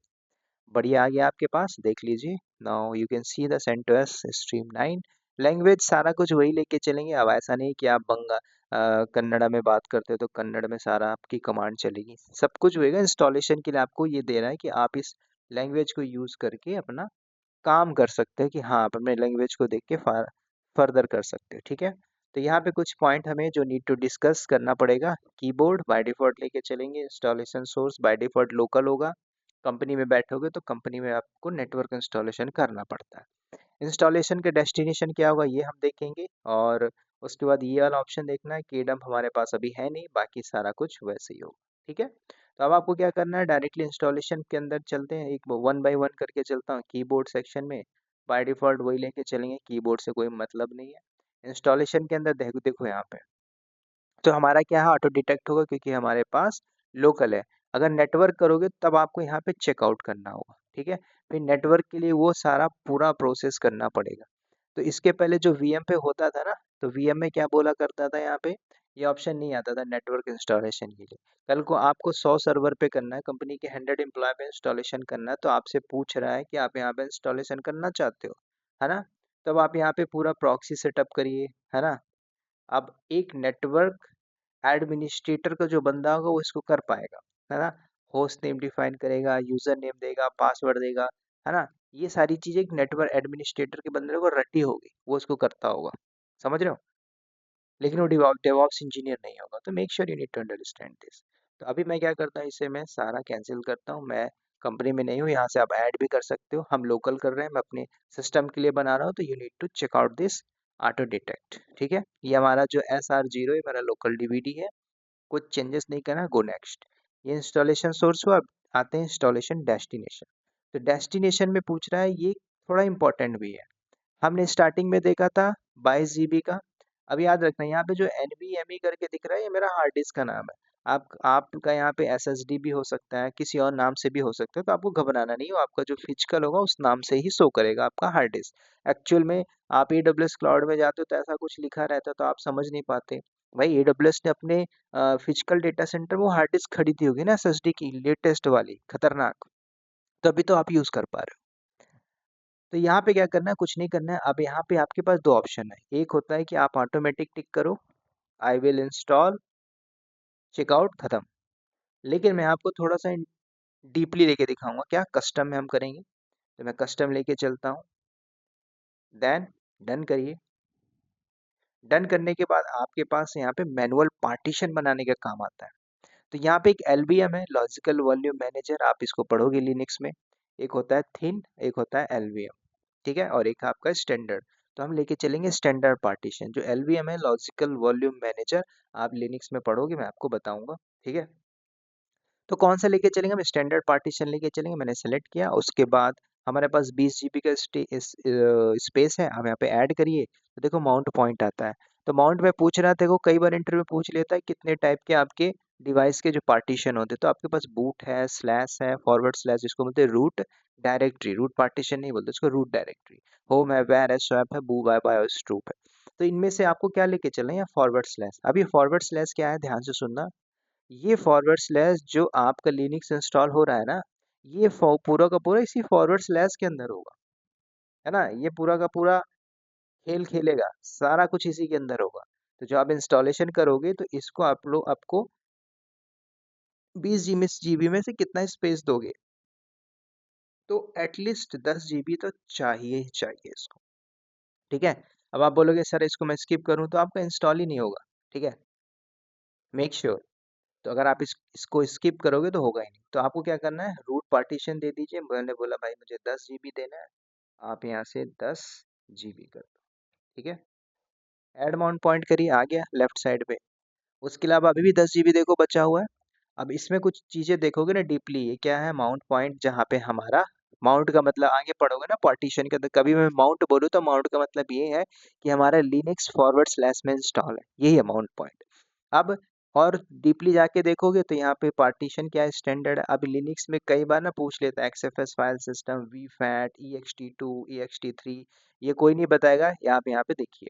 बढ़िया आ गया आपके पास, देख लीजिए। Now you can see the CentOS stream 9 language, सारा कुछ वही लेके चलेंगे। अब ऐसा नहीं कि आप कन्नड़ा में बात करते हो तो कन्नड़ में सारा आपकी कमांड चलेगी, सब कुछ होएगा। इंस्टॉलेशन के लिए आपको ये दे रहा है कि आप इस लैंग्वेज को यूज करके अपना काम कर सकते हैं, कि हाँ आप अपने लैंग्वेज को देख के फर्दर कर सकते हो। ठीक है, तो यहाँ पे कुछ पॉइंट हमें जो नीड टू डिस्कस करना पड़ेगा। कीबोर्ड बाय डिफॉल्ट लेके चलेंगे, installation source by default local होगा। कंपनी में बैठोगे तो कंपनी में आपको नेटवर्क इंस्टॉलेशन करना पड़ता है। इंस्टॉलेशन के डेस्टिनेशन क्या होगा ये हम देखेंगे, और उसके बाद ये वाला ऑप्शन देखना है, केडम हमारे पास अभी है नहीं, बाकी सारा कुछ वैसे ही होगा। ठीक है, तो अब आपको क्या करना है, डायरेक्टली इंस्टॉलेशन के अंदर चलते हैं, एक वन बाय वन करके चलता हूँ। कीबोर्ड सेक्शन में बाय डिफॉल्ट वही लेके चलेंगे, कीबोर्ड से कोई मतलब नहीं है। इंस्टॉलेशन के अंदर देखो देखो यहाँ पे, तो हमारा क्या है, ऑटो डिटेक्ट होगा क्योंकि हमारे पास लोकल है। अगर नेटवर्क करोगे तब आपको यहाँ पे चेकआउट करना होगा। ठीक है, फिर नेटवर्क के लिए वो सारा पूरा प्रोसेस करना पड़ेगा। तो इसके पहले जो वीएम पे होता था ना, तो वीएम में क्या बोला करता था, यहाँ पे ये ऑप्शन नहीं आता था नेटवर्क इंस्टॉलेशन के लिए। कल को आपको 100 सर्वर पे करना है, कंपनी के 100 एम्प्लॉय पे इंस्टॉलेशन करना है, तो आपसे पूछ रहा है कि आप यहाँ पे इंस्टॉलेशन करना चाहते हो, है ना। तब आप यहाँ पे पूरा प्रॉक्सी सेटअप करिए, है ना। अब एक नेटवर्क एडमिनिस्ट्रेटर का जो बंदा होगा वो इसको कर पाएगा, है ना। होस्ट नेम डिफाइन करेगा, यूजर नेम देगा, पासवर्ड देगा, है ना। ये सारी चीजें एक नेटवर्क एडमिनिस्ट्रेटर के बंदे को रटी होगी, वो इसको करता होगा, समझ रहे हो। लेकिन वो डेवॉप्स इंजीनियर नहीं होगा, तो make sure you need to understand this. तो अभी मैं क्या करता हूँ, इसे मैं सारा कैंसिल करता हूँ। मैं कंपनी में नहीं हूँ, यहाँ से आप ऐड भी कर सकते हो, हम लोकल कर रहे हैं, मैं अपने सिस्टम के लिए बना रहा हूँ, तो you need to check out this auto detect. ठीक है, ये हमारा जो SR0 है, मेरा लोकल डीवीडी है, कुछ चेंजेस नहीं करना, गो नेक्स्ट। ये इंस्टॉलेशन सोर्स हुआ। अब आते हैं इंस्टॉलेशन डेस्टिनेशन। तो डेस्टिनेशन में पूछ रहा है, ये थोड़ा इंपॉर्टेंट भी है। हमने स्टार्टिंग में देखा था 22 GB का। अब याद रखना, यहाँ पे जो NVMe करके दिख रहा है, ये मेरा हार्ड डिस्क का नाम है। आपका यहाँ पे एसएसडी भी हो सकता है, किसी और नाम से भी हो सकता है, तो आपको घबराना नहीं हो, आपका जो फिजिकल होगा उस नाम से ही शो करेगा आपका हार्ड डिस्क। एक्चुअल में आप AWS क्लाउड में जाते हो तो ऐसा कुछ लिखा रहता है तो आप समझ नहीं पाते। भाई AWS ने अपने फिजिकल डेटा सेंटर में वो हार्ड डिस्क खरीदी होगी ना एसएसडी की, लेटेस्ट वाली खतरनाक, तभी तो आप यूज कर पा रहे हो। तो यहाँ पे क्या करना है, कुछ नहीं करना है। अब यहाँ पे आपके पास दो ऑप्शन है, एक होता है कि आप ऑटोमेटिक टिक करो, आई विल इंस्टॉल, चेकआउट, खत्म। लेकिन मैं आपको थोड़ा सा डीपली लेके दिखाऊंगा, क्या कस्टम में हम करेंगे। तो मैं कस्टम लेके चलता हूँ, देन डन करिए। डन करने के बाद आपके पास यहाँ पे मैनुअल पार्टीशन बनाने का काम आता है। तो यहाँ पे एक LVM है, लॉजिकल वॉल्यूम मैनेजर, आप इसको पढ़ोगे लिनक्स में। एक होता है थिन, एक होता है LVM, ठीक है, और एक आपका स्टैंडर्ड। तो हम लेके चलेंगे स्टैंडर्ड पार्टीशन। जो LVM है, लॉजिकल वॉल्यूम मैनेजर, आप लिनक्स में पढ़ोगे, मैं आपको बताऊंगा, ठीक है। तो कौन सा लेके चलेंगे, हम स्टैंडर्ड पार्टीशन लेके चलेंगे। मैंने सेलेक्ट किया, उसके बाद हमारे पास 20 GB का स्पेस है, हम यहाँ पे ऐड करिए। तो देखो माउंट पॉइंट आता है। तो माउंट में पूछ रहा था, देखो कई बार इंटरव्यू पूछ लेता है कितने टाइप के आपके डिवाइस के जो पार्टीशन होते हैं। तो आपके पास बूट है, स्लैश है, फॉरवर्ड स्लैश, जिसको बोलते हैं रूट डायरेक्टरी, रूट पार्टीशन नहीं बोलते उसको, रूट डायरेक्टरी। होम है, वेर है, स्वैप है, बू बाय बायोस ट्रूप है। तो इनमें से आपको क्या लेके चलना है, फॉरवर्ड स्लैश। अब ये फॉरवर्ड स्लैश क्या है, ध्यान से सुनना। ये फॉरवर्ड स्लैश जो आपका लिनक्स इंस्टॉल हो रहा है ना, ये पूरा का पूरा इसी फॉरवर्ड स्लैश के अंदर होगा, है ना। ये पूरा का पूरा खेल खेलेगा, सारा कुछ इसी के अंदर होगा। तो जब आप इंस्टॉलेशन करोगे तो इसको आप लोग आपको 20 GB में से कितना स्पेस दोगे, तो एटलीस्ट 10 GB तो चाहिए ही चाहिए इसको, ठीक है। अब आप बोलोगे सर इसको मैं स्किप करूं, तो आपका इंस्टॉल ही नहीं होगा, ठीक है, मेक श्योर। तो अगर आप इसको स्किप करोगे तो होगा ही नहीं। तो आपको क्या करना है, रूट पार्टीशन दे दीजिए। मैंने बोला भाई मुझे 10 GB देना है, आप यहाँ से 10 GB कर दो, ठीक है। एड माउंट पॉइंट करिए, आ गया लेफ्ट साइड पे। उसके अलावा अभी भी 10 GB देखो बचा हुआ है। अब इसमें कुछ चीजें देखोगे ना डीपली, ये क्या है, माउंट पॉइंट, जहाँ पे हमारा माउंट का मतलब आगे पढ़ोगे ना पार्टीशन के अंदर, कभी मैं माउंट बोलूँ तो माउंट का मतलब ये है कि हमारा लिनक्स फॉरवर्ड स्लैश में इंस्टॉल है, यही है माउंट पॉइंट। अब और डीपली जाके देखोगे तो यहाँ पे पार्टीशन क्या है, स्टैंडर्ड है। अब लिनक्स में कई बार ना पूछ लेता है XFS file system, vfat, ext2, ext3, ये कोई नहीं बताएगा। आप यहाँ पे देखिए,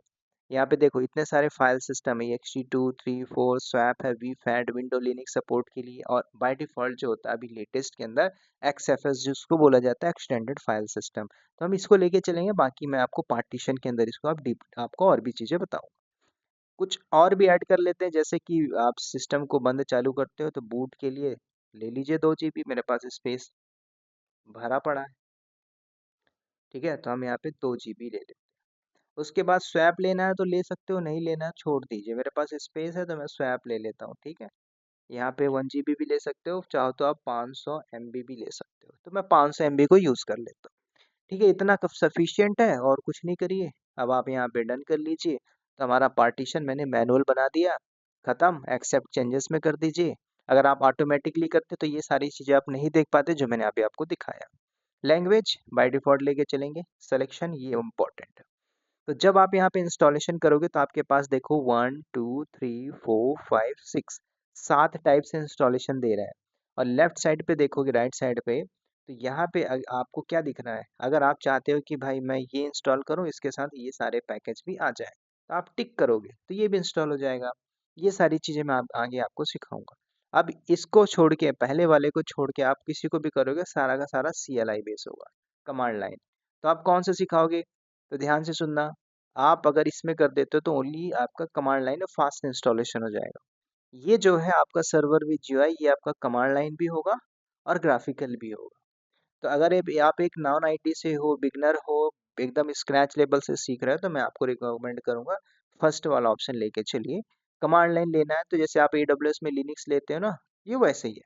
यहाँ पे देखो इतने सारे फाइल सिस्टम है, ext2, 3, 4, स्वैप है, vfat, विंडो लिनक्स सपोर्ट के लिए, और बाय डिफॉल्ट जो होता है अभी लेटेस्ट के अंदर XFS, जिसको बोला जाता है एक्सटेंडेड फाइल सिस्टम। तो हम इसको लेके चलेंगे, बाकी मैं आपको पार्टीशन के अंदर इसको आपको और भी चीजें बताऊंगा। कुछ और भी ऐड कर लेते हैं, जैसे कि आप सिस्टम को बंद चालू करते हो तो बूट के लिए ले लीजिए 2 GB, मेरे पास स्पेस भरा पड़ा है, ठीक है। तो हम यहाँ पे 2 GB ले लेते हैं। उसके बाद स्वैप लेना है तो ले सकते हो, नहीं लेना है छोड़ दीजिए, मेरे पास स्पेस है तो मैं स्वैप ले लेता हूँ, ठीक है। यहाँ पे 1 GB भी ले सकते हो, चाहो तो आप 500 MB भी ले सकते हो, तो मैं 500 MB को यूज कर लेता हूँ, ठीक है। इतना सफिशियंट है, और कुछ नहीं करिए। अब आप यहाँ पे डन कर लीजिए। तो हमारा पार्टीशन मैंने मैनुअल बना दिया, खत्म। एक्सेप्ट चेंजेस में कर दीजिए। अगर आप ऑटोमेटिकली करते तो ये सारी चीजें आप नहीं देख पाते जो मैंने अभी आपको दिखाया। लैंग्वेज बाय डिफॉल्ट लेके चलेंगे, सिलेक्शन ये इम्पोर्टेंट है। तो जब आप यहाँ पे इंस्टॉलेशन करोगे तो आपके पास देखो 1 2 3 4 5 6 7 टाइप से इंस्टॉलेशन दे रहा है। और लेफ्ट साइड पे देखोगे, राइट साइड पे, तो यहाँ पे आपको क्या दिख रहा है, अगर आप चाहते हो कि भाई मैं ये इंस्टॉल करूँ, इसके साथ ये सारे पैकेज भी आ जाए, तो आप टिक करोगे तो ये भी इंस्टॉल हो जाएगा। ये सारी चीजें मैं आगे आपको सिखाऊंगा। अब इसको छोड़ के, पहले वाले को छोड़ के आप किसी को भी करोगे, सारा का सारा CLI बेस होगा, कमांड लाइन। तो आप कौन सा सिखाओगे, तो ध्यान से सुनना। आप अगर इसमें कर देते हो तो ओनली आपका कमांड लाइन फास्ट इंस्टॉलेशन हो जाएगा। ये जो है आपका सर्वर विद GUI, ये आपका कमांड लाइन भी होगा और ग्राफिकल भी होगा। तो अगर आप एक नॉन IT से हो, बिगनर हो, एकदम स्क्रैच लेवल से सीख रहे हो, तो मैं आपको रिकमेंड करूंगा फर्स्ट वाला ऑप्शन लेके चलिए। कमांड लाइन लेना है तो जैसे आप AWS में लिनक्स लेते हो ना, ये वैसे ही है,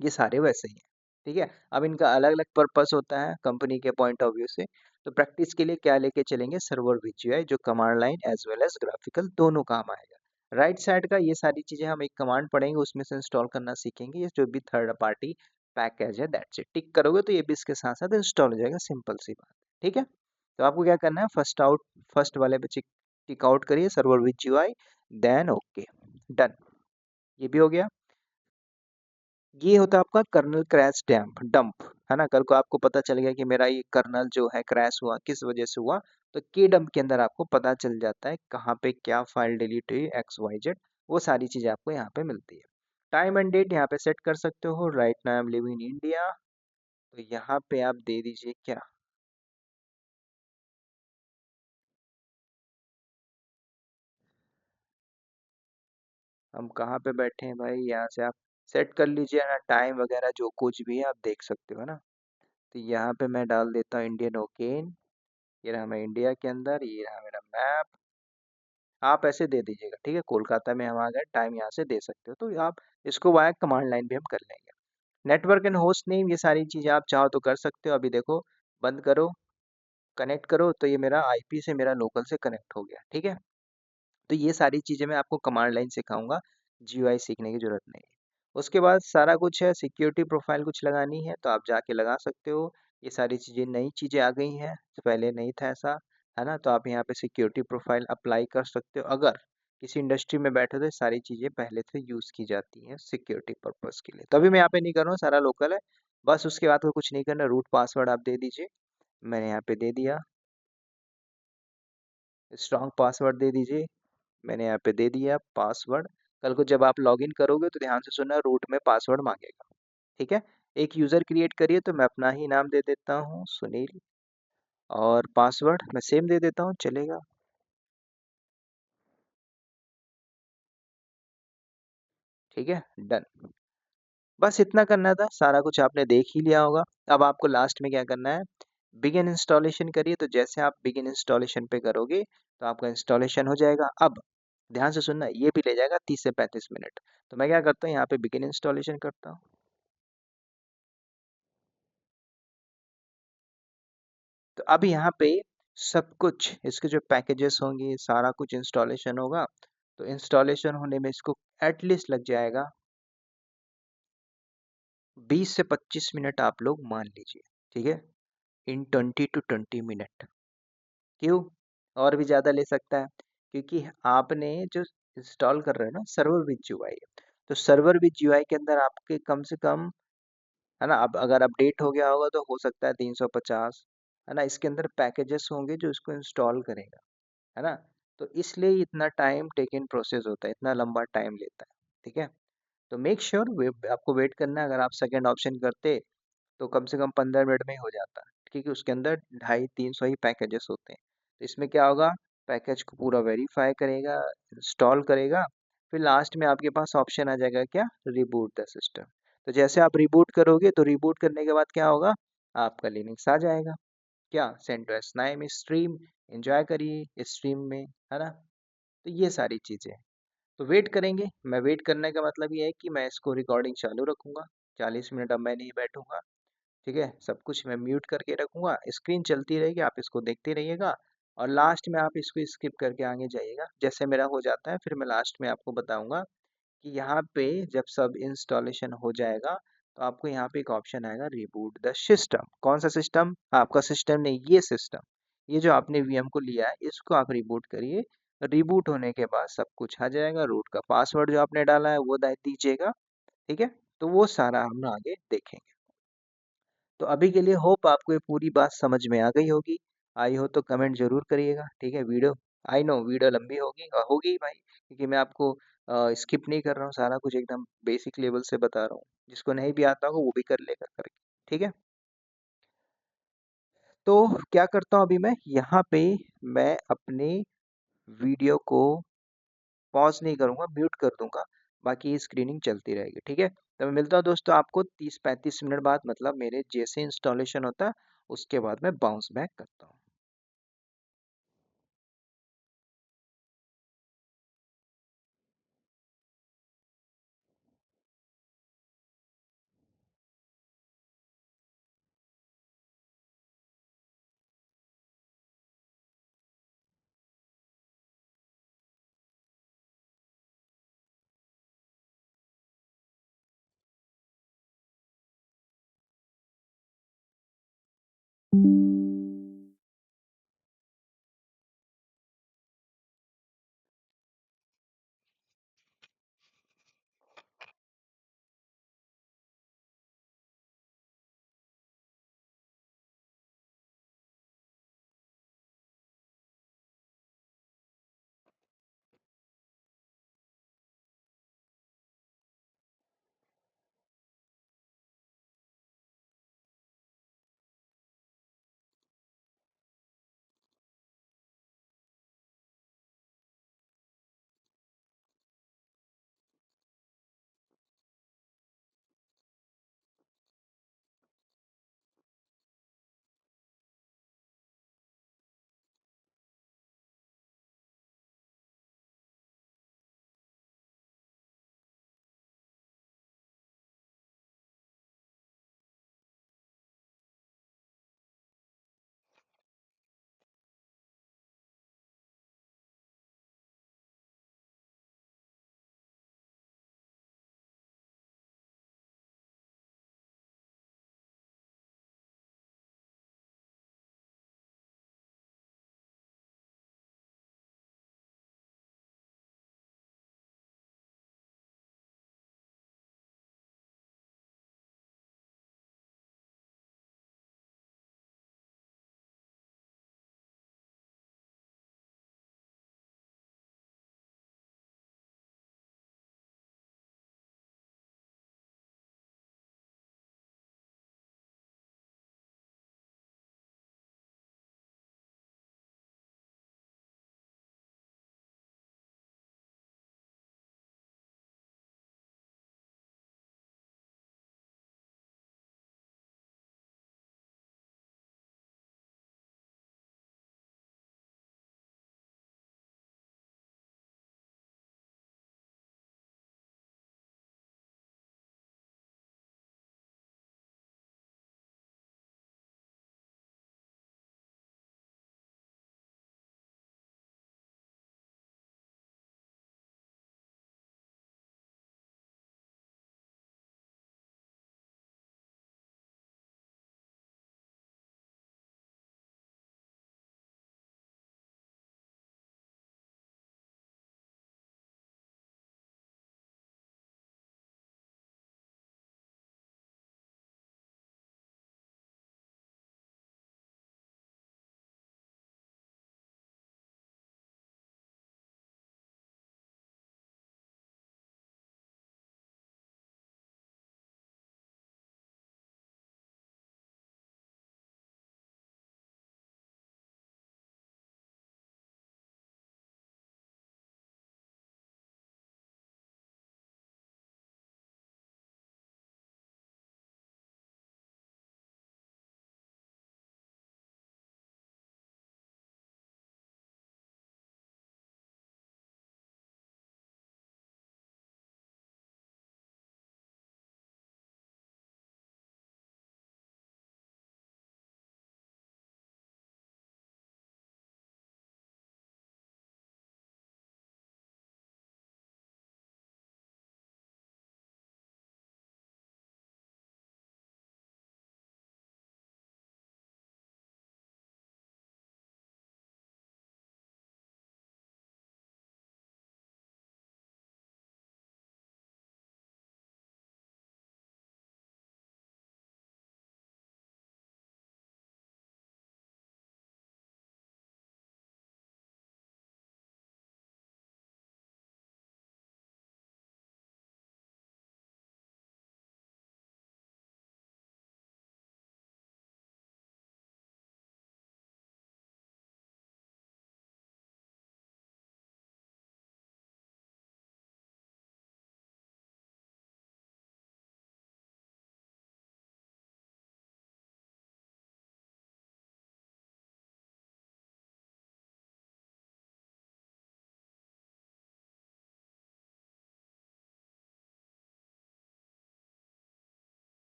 ये सारे वैसे ही हैं, ठीक है। अब इनका अलग अलग पर्पस होता है कंपनी के पॉइंट ऑफ व्यू से। तो प्रैक्टिस के लिए क्या लेके चलेंगे, सर्वर विद GUI, जो command line as well as graphical दोनों काम आएगा। राइट साइड का ये सारी चीजें हम एक कमांड पढ़ेंगे, उसमें से इंस्टॉल करना सीखेंगे। ये जो भी थर्ड पार्टी पैकेज है, दैट्स इट, टिक करोगे तो ये भी इसके साथ साथ इंस्टॉल हो जाएगा, सिंपल सी बात, ठीक है। तो आपको क्या करना है, फर्स्ट वाले पे टिक आउट करिए, server with GUI, then okay, done. ये भी हो गया। ये होता है आपका कर्नल क्रैश डंप, है ना। कल को आपको पता चल गया कि मेरा ये कर्नल जो है क्रैश हुआ, किस वजह से हुआ, तो के डंप के अंदर आपको पता चल जाता है कहाँ पे क्या फाइल डिलीट हुई, XYZ, वो सारी चीजें आपको यहाँ पे मिलती है। टाइम एंड डेट यहाँ पे सेट कर सकते हो, right now I am living in India, तो यहाँ पे आप दे दीजिए क्या, हम कहाँ पे बैठे हैं भाई, यहाँ से आप सेट कर लीजिए ना, टाइम वगैरह जो कुछ भी है आप देख सकते हो ना। तो यहाँ पे मैं डाल देता हूँ इंडियन ओकेन, ये रहा मैं इंडिया के अंदर, ये रहा मेरा मैप, आप ऐसे दे दीजिएगा, ठीक है। कोलकाता में हम आ गए, टाइम यहाँ से दे सकते हो, तो आप इसको वाया कमांड लाइन भी हम कर लेंगे। नेटवर्क एंड होस्ट नेम, ये सारी चीज़ें आप चाहो तो कर सकते हो। अभी देखो, बंद करो, कनेक्ट करो, तो ये मेरा आईपी से मेरा लोकल से कनेक्ट हो गया, ठीक है। तो ये सारी चीज़ें मैं आपको कमांड लाइन सिखाऊंगा, जीयूआई सीखने की जरूरत नहीं है। उसके बाद सारा कुछ है, सिक्योरिटी प्रोफाइल कुछ लगानी है तो आप जाके लगा सकते हो। ये सारी चीज़ें नई चीज़ें आ गई हैं, तो पहले नहीं था ऐसा, है ना। तो आप यहाँ पे सिक्योरिटी प्रोफाइल अप्लाई कर सकते हो, अगर किसी इंडस्ट्री में बैठे तो ये सारी चीज़ें पहले से यूज़ की जाती हैं सिक्योरिटी पर्पज़ के लिए। तो अभी मैं यहाँ पे नहीं कर रहा हूँ, सारा लोकल है। बस उसके बाद को कुछ नहीं करना, रूट पासवर्ड आप दे दीजिए, मैंने यहाँ पे दे दिया। स्ट्रॉन्ग पासवर्ड दे दीजिए, मैंने यहाँ पे दे दिया पासवर्ड। कल को जब आप लॉगिन करोगे तो ध्यान से सुनना, रूट में पासवर्ड मांगेगा, ठीक है। एक यूज़र क्रिएट करिए, तो मैं अपना ही नाम दे देता हूँ, सुनील, और पासवर्ड मैं सेम दे देता हूँ, चलेगा। ठीक है, डन। बस इतना करना था, सारा कुछ आपने देख ही लिया होगा। अब आपको लास्ट में क्या करना है, बिगिन इंस्टॉलेशन करिए। तो जैसे आप बिगिन इंस्टॉलेशन पे करोगे तो आपका इंस्टॉलेशन हो जाएगा। अब ध्यान से सुनना, ये भी ले जाएगा 30 से 35 मिनट। तो मैं क्या करता हूँ, यहाँ पे बिगिन इंस्टॉलेशन करता हूँ। तो अब यहाँ पे सब कुछ, इसके जो पैकेजेस होंगे सारा कुछ इंस्टॉलेशन होगा। तो इंस्टॉलेशन होने में इसको एटलीस्ट लग जाएगा 20 से 25 मिनट, आप लोग मान लीजिए, ठीक है। इन 20 to 20 मिनट, क्यों, और भी ज़्यादा ले सकता है, क्योंकि आपने जो इंस्टॉल कर रहे हो ना सर्वर विद जीयूआई, तो सर्वर विद जीयूआई के अंदर आपके कम से कम, है ना, अब अगर अपडेट हो गया होगा तो हो सकता है 350, है ना, इसके अंदर पैकेजेस होंगे जो इसको इंस्टॉल करेगा, है ना। तो इसलिए इतना टाइम टेकन प्रोसेस होता है, इतना लंबा टाइम लेता है, ठीक है। तो मेक श्योर आपको वेट करना है। अगर आप सेकेंड ऑप्शन करते तो कम से कम 15 मिनट में ही हो जाता, क्योंकि उसके अंदर 250-300 ही पैकेजेस होते हैं। तो इसमें क्या होगा, पैकेज को पूरा वेरीफाई करेगा, इंस्टॉल करेगा, फिर लास्ट में आपके पास ऑप्शन आ जाएगा क्या, रिबूट द सिस्टम। तो जैसे आप रिबूट करोगे तो रिबूट करने के बाद क्या होगा, आपका लिनक्स आ जाएगा, क्या, सेंटोस 9 स्ट्रीम एंजॉय करिए इस स्ट्रीम में, है ना। तो ये सारी चीज़ें हैं। तो वेट करेंगे, मैं वेट करने का मतलब ये है कि मैं इसको रिकॉर्डिंग चालू रखूंगा, 40 मिनट अब मैं नहीं बैठूंगा, ठीक है। सब कुछ मैं म्यूट करके रखूंगा, स्क्रीन चलती रहेगी, आप इसको देखते रहिएगा, और लास्ट में आप इसको स्किप करके आगे जाइएगा। जैसे मेरा हो जाता है फिर मैं लास्ट में आपको बताऊंगा कि यहाँ पे जब सब इंस्टॉलेशन हो जाएगा तो आपको यहाँ पे एक ऑप्शन आएगा, रिबूट द सिस्टम। कौन सा सिस्टम, आपका सिस्टम नहीं, ये सिस्टम, ये जो आपने वीएम को लिया है इसको आप रिबूट करिए। रिबूट होने के बाद सब कुछ आ जाएगा, रूट का पासवर्ड जो आपने डाला है वो दीजिएगा, ठीक है। तो वो सारा हम आगे देखेंगे। तो अभी के लिए होप आपको ये पूरी बात समझ में आ गई होगी। आई हो तो कमेंट जरूर करिएगा, ठीक है। वीडियो, आई नो वीडियो लंबी होगी, होगी भाई, क्योंकि मैं आपको स्किप नहीं कर रहा हूँ, सारा कुछ एकदम बेसिक लेवल से बता रहा हूँ, जिसको नहीं भी आता होगा वो भी कर लेगा करके, ठीक है। तो क्या करता हूँ अभी मैं यहाँ पे, मैं अपने वीडियो को पॉज नहीं करूँगा, म्यूट कर दूंगा, बाकी स्क्रीनिंग चलती रहेगी, ठीक है। तो मैं मिलता हूँ दोस्तों आपको 30-35 मिनट बाद, मतलब मेरे जैसे इंस्टॉलेशन होता है उसके बाद मैं बाउंस बैक करता हूँ।